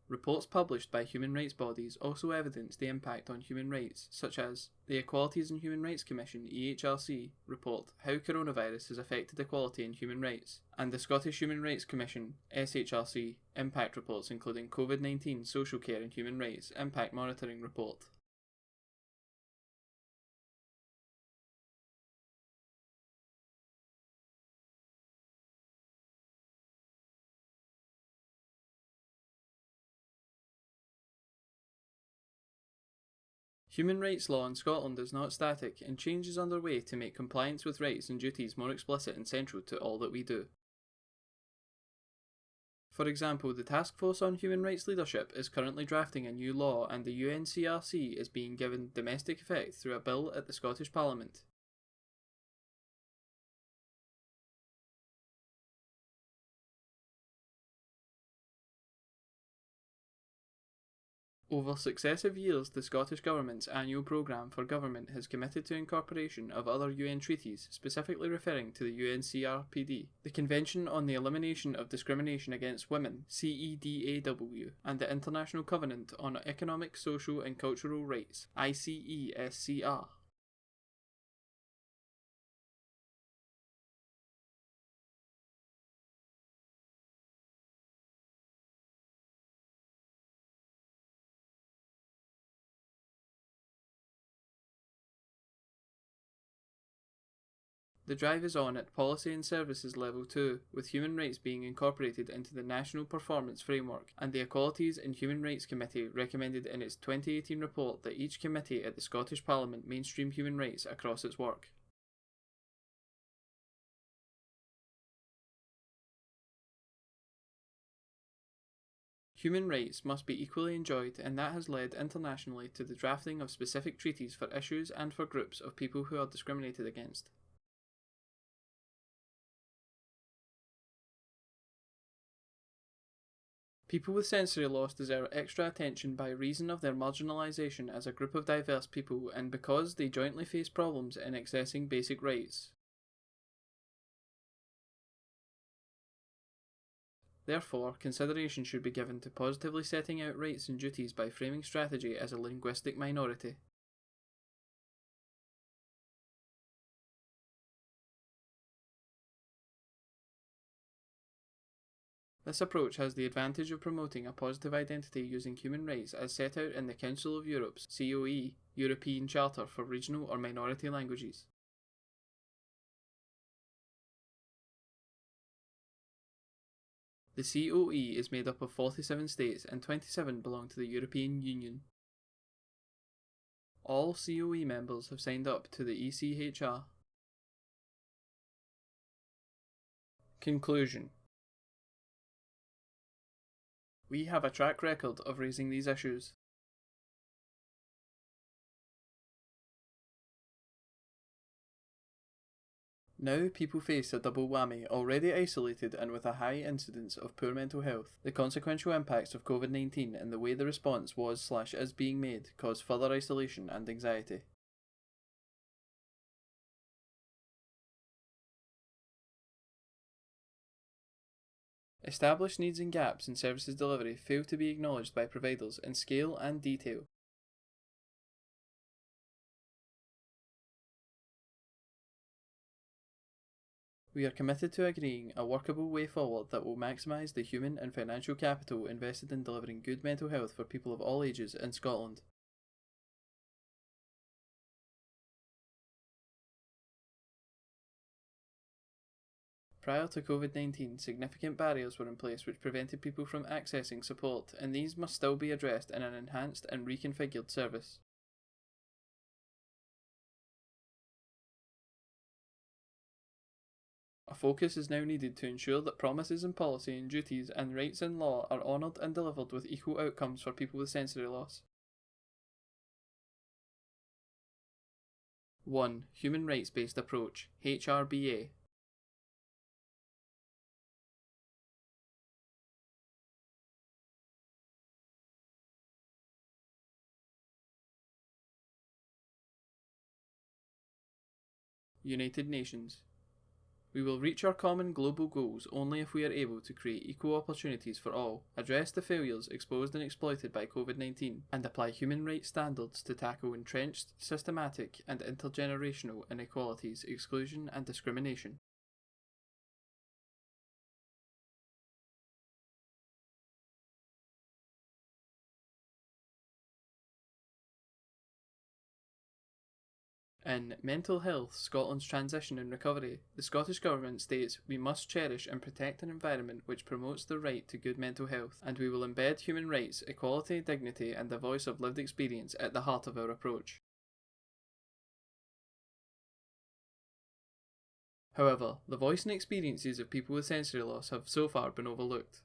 Reports published by human rights bodies also evidence the impact on human rights, such as the Equalities and Human Rights Commission (EHRC) report How Coronavirus Has Affected Equality and Human Rights, and the Scottish Human Rights Commission (SHRC) impact reports including COVID-19 Social Care and Human Rights Impact Monitoring Report. Human rights law in Scotland is not static, and change is underway to make compliance with rights and duties more explicit and central to all that we do. For example, the Task Force on Human Rights Leadership is currently drafting a new law, and the UNCRC is being given domestic effect through a bill at the Scottish Parliament. Over successive years, the Scottish Government's annual programme for government has committed to incorporation of other UN treaties, specifically referring to the UNCRPD, the Convention on the Elimination of Discrimination Against Women (CEDAW), and the International Covenant on Economic, Social and Cultural Rights (ICESCR). The drive is on at policy and services level too, with human rights being incorporated into the National Performance Framework, and the Equalities and Human Rights Committee recommended in its 2018 report that each committee at the Scottish Parliament mainstream human rights across its work. Human rights must be equally enjoyed, and that has led internationally to the drafting of specific treaties for issues and for groups of people who are discriminated against. People with sensory loss deserve extra attention by reason of their marginalisation as a group of diverse people and because they jointly face problems in accessing basic rights. Therefore, consideration should be given to positively setting out rights and duties by framing strategy as a linguistic minority. This approach has the advantage of promoting a positive identity using human rights as set out in the Council of Europe's (COE) European Charter for Regional or Minority Languages. The COE is made up of 47 states and 27 belong to the European Union. All COE members have signed up to the ECHR. Conclusion. We have a track record of raising these issues. Now people face a double whammy, already isolated and with a high incidence of poor mental health. The consequential impacts of COVID-19 and the way the response was/is being made cause further isolation and anxiety. Established needs and gaps in services delivery fail to be acknowledged by providers in scale and detail. We are committed to agreeing a workable way forward that will maximise the human and financial capital invested in delivering good mental health for people of all ages in Scotland. Prior to COVID-19, significant barriers were in place which prevented people from accessing support, and these must still be addressed in an enhanced and reconfigured service. A focus is now needed to ensure that promises in policy and duties and rights in law are honoured and delivered with equal outcomes for people with sensory loss. 1. Human Rights-Based Approach, HRBA. United Nations. We will reach our common global goals only if we are able to create equal opportunities for all, address the failures exposed and exploited by COVID-19, and apply human rights standards to tackle entrenched, systematic, and intergenerational inequalities, exclusion, and discrimination. In Mental Health, Scotland's Transition and Recovery, the Scottish Government states we must cherish and protect an environment which promotes the right to good mental health, and we will embed human rights, equality, dignity and the voice of lived experience at the heart of our approach. However, the voice and experiences of people with sensory loss have so far been overlooked.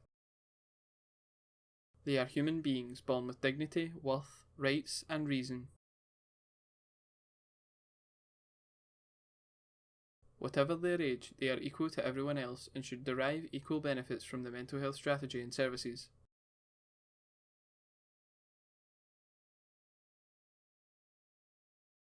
They are human beings born with dignity, worth, rights and reason. Whatever their age, they are equal to everyone else and should derive equal benefits from the mental health strategy and services.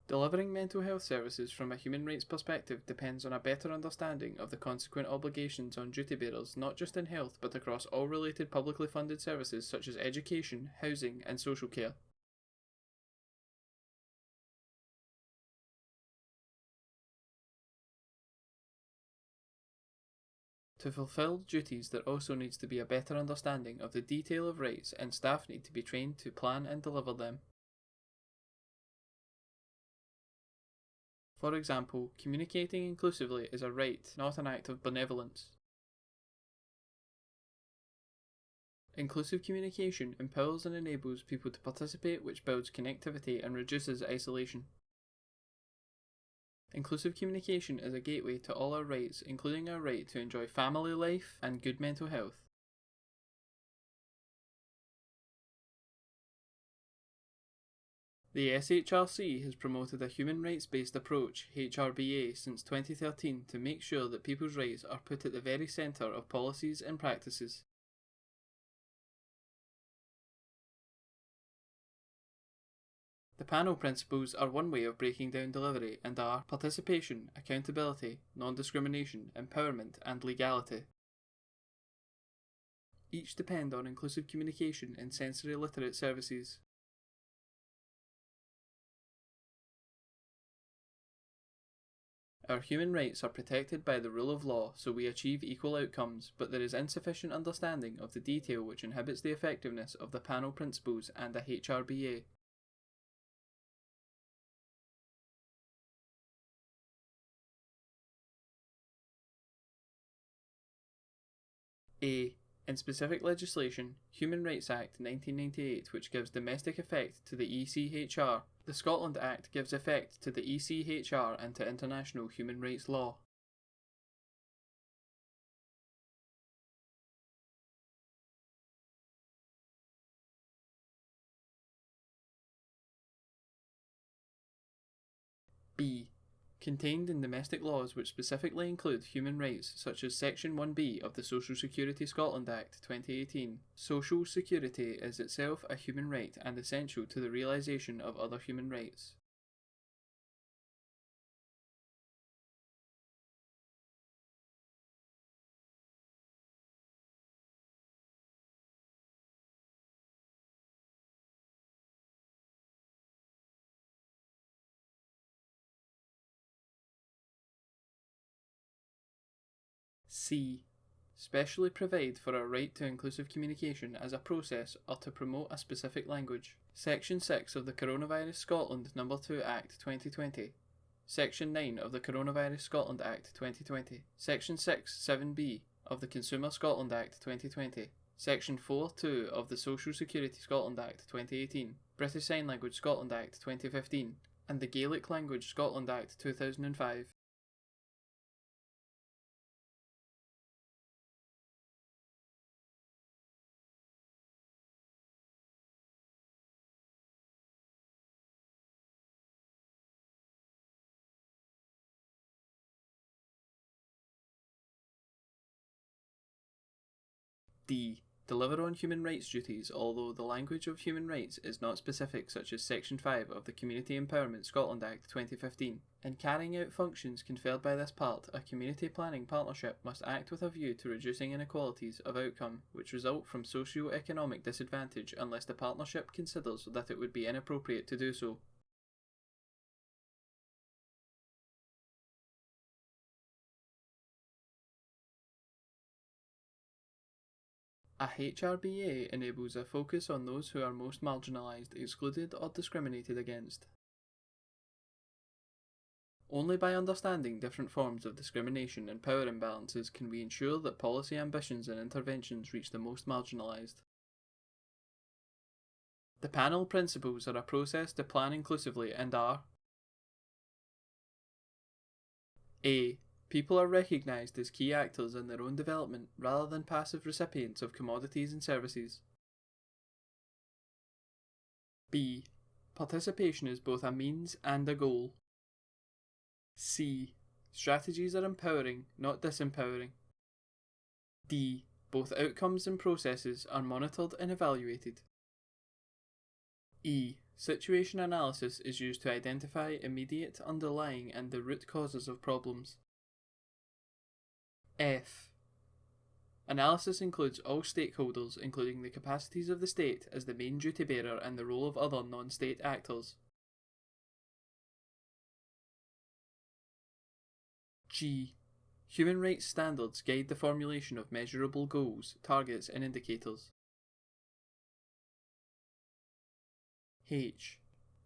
Delivering mental health services from a human rights perspective depends on a better understanding of the consequent obligations on duty bearers not just in health but across all related publicly funded services such as education, housing and social care. To fulfil duties, there also needs to be a better understanding of the detail of rights, and staff need to be trained to plan and deliver them. For example, communicating inclusively is a right, not an act of benevolence. Inclusive communication empowers and enables people to participate, which builds connectivity and reduces isolation. Inclusive communication is a gateway to all our rights, including our right to enjoy family life and good mental health. The SHRC has promoted a human rights-based approach, HRBA, since 2013 to make sure that people's rights are put at the very centre of policies and practices. The panel principles are one way of breaking down delivery and are participation, accountability, non-discrimination, empowerment and legality. Each depend on inclusive communication and sensory literate services. Our human rights are protected by the rule of law, so we achieve equal outcomes, but there is insufficient understanding of the detail which inhibits the effectiveness of the panel principles and a HRBA. A. In specific legislation, Human Rights Act 1998, which gives domestic effect to the ECHR. The Scotland Act gives effect to the ECHR and to international human rights law. B. Contained in domestic laws which specifically include human rights, such as Section 1B of the Social Security Scotland Act 2018. Social security is itself a human right and essential to the realisation of other human rights. C. Specially provide for a right to inclusive communication as a process or to promote a specific language. Section 6 of the Coronavirus Scotland No. 2 Act 2020. Section 9 of the Coronavirus Scotland Act 2020. Section 6 7b of the Consumer Scotland Act 2020. Section 4.2 of the Social Security Scotland Act 2018. British Sign Language Scotland Act 2015. And the Gaelic Language Scotland Act 2005. D. Deliver on human rights duties, although the language of human rights is not specific, such as Section 5 of the Community Empowerment Scotland Act 2015. In carrying out functions conferred by this part, a community planning partnership must act with a view to reducing inequalities of outcome which result from socio-economic disadvantage unless the partnership considers that it would be inappropriate to do so. A HRBA enables a focus on those who are most marginalised, excluded or discriminated against. Only by understanding different forms of discrimination and power imbalances can we ensure that policy ambitions and interventions reach the most marginalised. The panel principles are a process to plan inclusively and are: A. People are recognised as key actors in their own development rather than passive recipients of commodities and services. B. Participation is both a means and a goal. C. Strategies are empowering, not disempowering. D. Both outcomes and processes are monitored and evaluated. E. Situation analysis is used to identify immediate, underlying, and the root causes of problems. F. Analysis includes all stakeholders, including the capacities of the state as the main duty bearer and the role of other non-state actors. G. Human rights standards guide the formulation of measurable goals, targets, and indicators. H.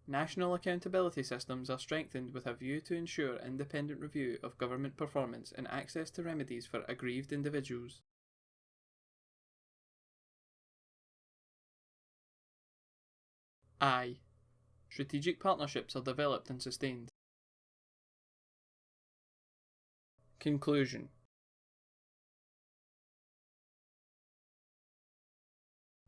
National accountability systems are strengthened with a view to ensure independent review of government performance and access to remedies for aggrieved individuals. I. Strategic partnerships are developed and sustained. Conclusion.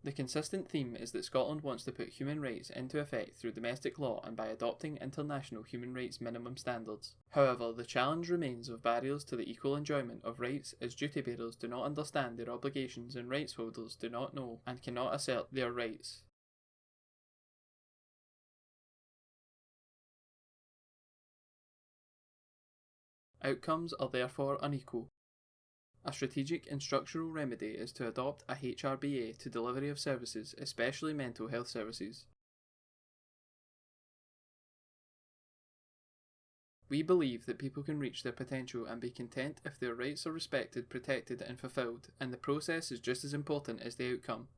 The consistent theme is that Scotland wants to put human rights into effect through domestic law and by adopting international human rights minimum standards. However, the challenge remains of barriers to the equal enjoyment of rights as duty bearers do not understand their obligations and rights holders do not know and cannot assert their rights. Outcomes are therefore unequal. A strategic and structural remedy is to adopt a HRBA to delivery of services, especially mental health services. We believe that people can reach their potential and be content if their rights are respected, protected, and fulfilled, and the process is just as important as the outcome.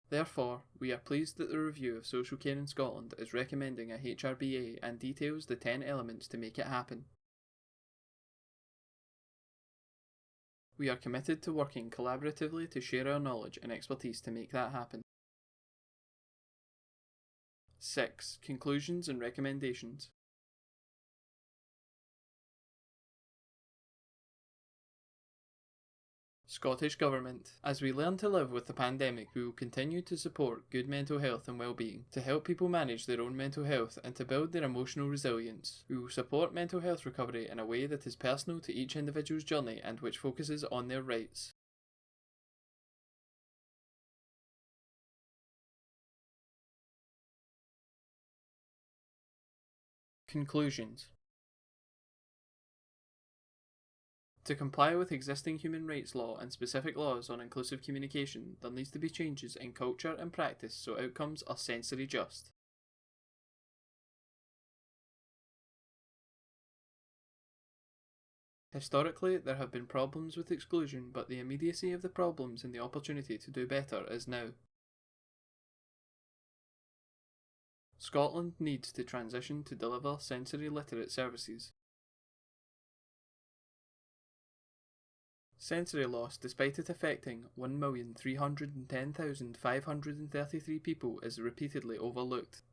Therefore, we are pleased that the review of social care in Scotland is recommending a HRBA and details the 10 elements to make it happen. We are committed to working collaboratively to share our knowledge and expertise to make that happen. 6. Conclusions and recommendations. Scottish Government. As we learn to live with the pandemic, we will continue to support good mental health and well-being, to help people manage their own mental health and to build their emotional resilience. We will support mental health recovery in a way that is personal to each individual's journey and which focuses on their rights. Conclusions. To comply with existing human rights law and specific laws on inclusive communication, there needs to be changes in culture and practice so outcomes are sensory just. Historically, there have been problems with exclusion, but the immediacy of the problems and the opportunity to do better is now. Scotland needs to transition to deliver sensory literate services. Sensory loss, despite it affecting 1,310,533 people, is repeatedly overlooked.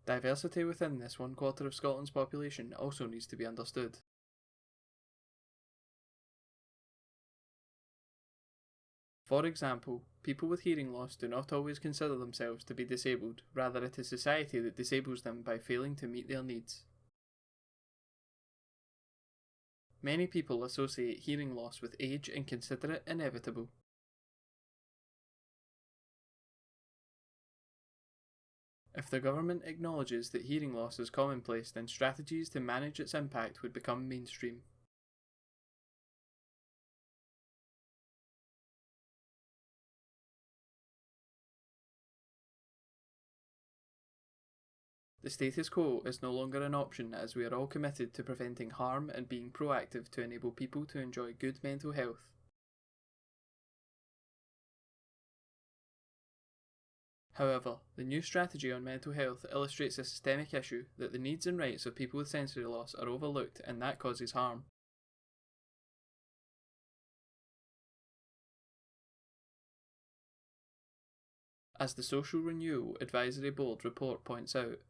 Diversity within this 1/4 of Scotland's population also needs to be understood. For example, people with hearing loss do not always consider themselves to be disabled, rather it is society that disables them by failing to meet their needs. Many people associate hearing loss with age and consider it inevitable. If the government acknowledges that hearing loss is commonplace, then strategies to manage its impact would become mainstream. The status quo is no longer an option as we are all committed to preventing harm and being proactive to enable people to enjoy good mental health. However, the new strategy on mental health illustrates a systemic issue that the needs and rights of people with sensory loss are overlooked and that causes harm. As the Social Renewal Advisory Board report points out,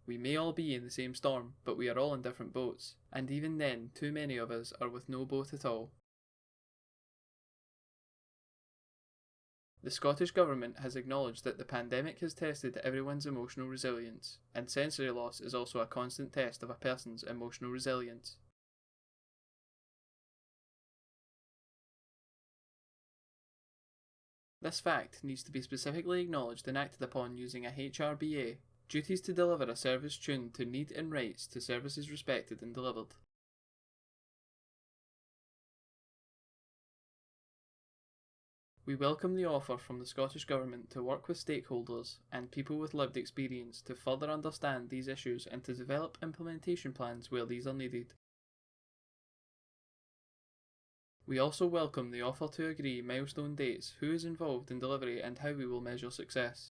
we may all be in the same storm, but we are all in different boats, and even then, too many of us are with no boat at all. The Scottish Government has acknowledged that the pandemic has tested everyone's emotional resilience, and sensory loss is also a constant test of a person's emotional resilience. This fact needs to be specifically acknowledged and acted upon using a HRBA, duties to deliver a service tuned to need and rights to services respected and delivered. We welcome the offer from the Scottish Government to work with stakeholders and people with lived experience to further understand these issues and to develop implementation plans where these are needed. We also welcome the offer to agree milestone dates, who is involved in delivery and how we will measure success.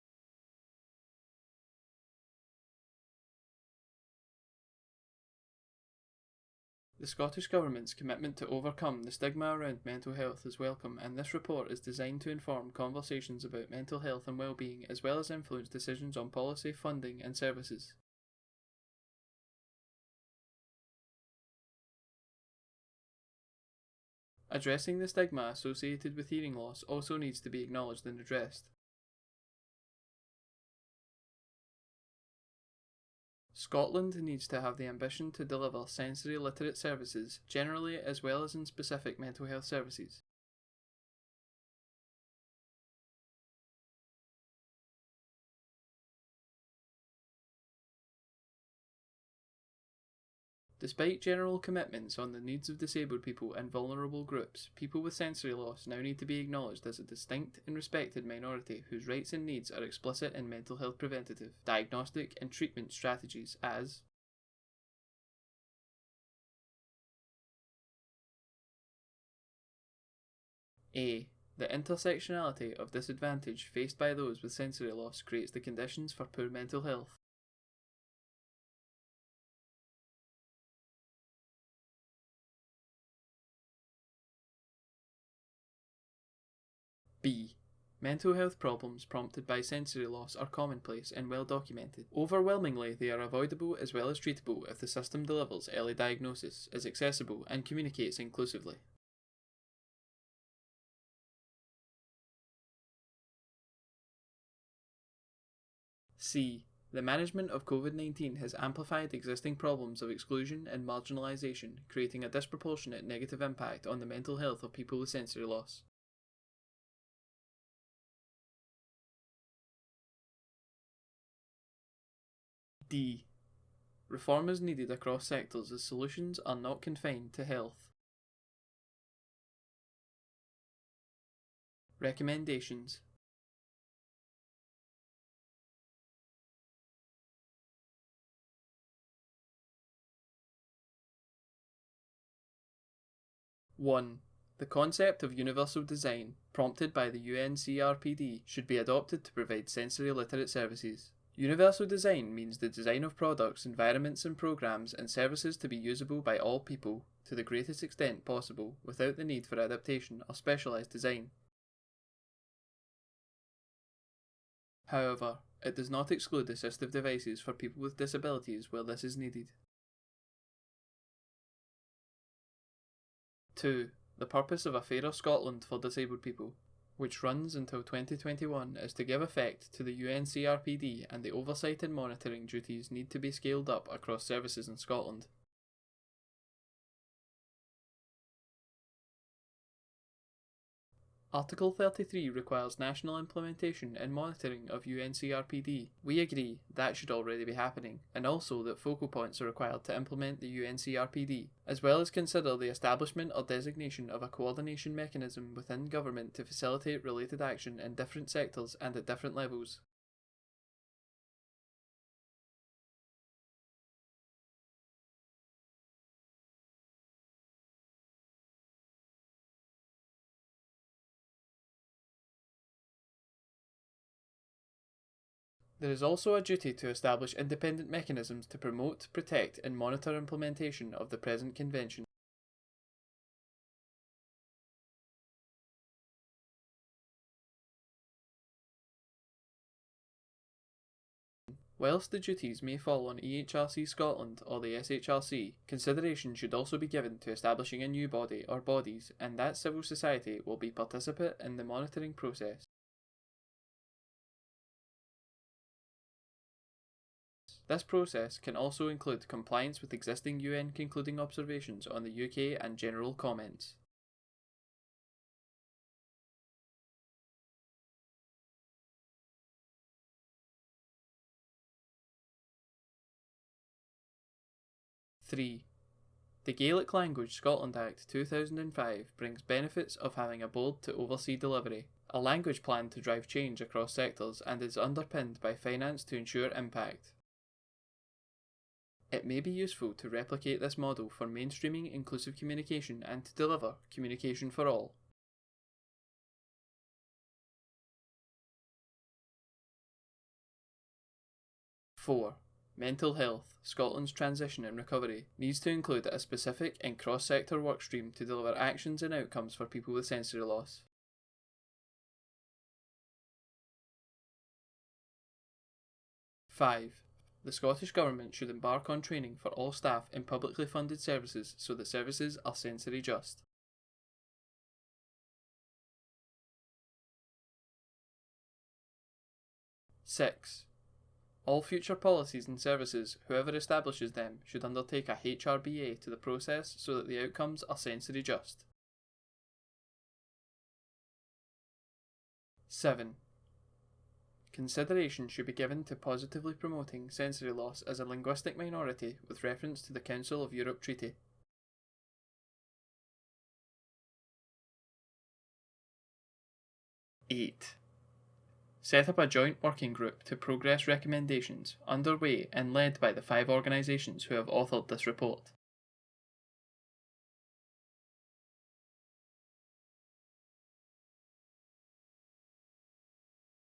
The Scottish Government's commitment to overcome the stigma around mental health is welcome, and this report is designed to inform conversations about mental health and well-being, as well as influence decisions on policy, funding and services. Addressing the stigma associated with hearing loss also needs to be acknowledged and addressed. Scotland needs to have the ambition to deliver sensory literate services generally as well as in specific mental health services. Despite general commitments on the needs of disabled people and vulnerable groups, people with sensory loss now need to be acknowledged as a distinct and respected minority whose rights and needs are explicit in mental health preventative, diagnostic and treatment strategies as A. The intersectionality of disadvantage faced by those with sensory loss creates the conditions for poor mental health. B. Mental health problems prompted by sensory loss are commonplace and well documented. Overwhelmingly, they are avoidable as well as treatable if the system delivers early diagnosis, is accessible, and communicates inclusively. C. The management of COVID-19 has amplified existing problems of exclusion and marginalisation, creating a disproportionate negative impact on the mental health of people with sensory loss. D. Reform is needed across sectors as solutions are not confined to health. Recommendations. One. The concept of universal design, prompted by the UNCRPD, should be adopted to provide sensory literate services. Universal design means the design of products, environments and programs and services to be usable by all people, to the greatest extent possible, without the need for adaptation or specialised design. However, it does not exclude assistive devices for people with disabilities where this is needed. 2. The purpose of A Fairer Scotland for Disabled People, which runs until 2021, is to give effect to the UNCRPD, and the oversight and monitoring duties need to be scaled up across services in Scotland. Article 33 requires national implementation and monitoring of UNCRPD. We agree that should already be happening, and also that focal points are required to implement the UNCRPD, as well as consider the establishment or designation of a coordination mechanism within government to facilitate related action in different sectors and at different levels. There is also a duty to establish independent mechanisms to promote, protect and monitor implementation of the present convention. Whilst the duties may fall on EHRC Scotland or the SHRC, consideration should also be given to establishing a new body or bodies, and that civil society will be participant in the monitoring process. This process can also include compliance with existing UN concluding observations on the UK and general comments. 3. The Gaelic Language Scotland Act 2005 brings benefits of having a board to oversee delivery, a language plan to drive change across sectors, and is underpinned by finance to ensure impact. It may be useful to replicate this model for mainstreaming inclusive communication and to deliver communication for all. Four. Mental health, Scotland's transition and recovery, needs to include a specific and cross-sector workstream to deliver actions and outcomes for people with sensory loss. 5. The Scottish Government should embark on training for all staff in publicly funded services so that services are sensory just. 6. All future policies and services, whoever establishes them, should undertake a HRBA to the process so that the outcomes are sensory just. 7. Consideration should be given to positively promoting sensory loss as a linguistic minority with reference to the Council of Europe Treaty. 8. Set up a joint working group to progress recommendations, underway and led by the 5 organisations who have authored this report.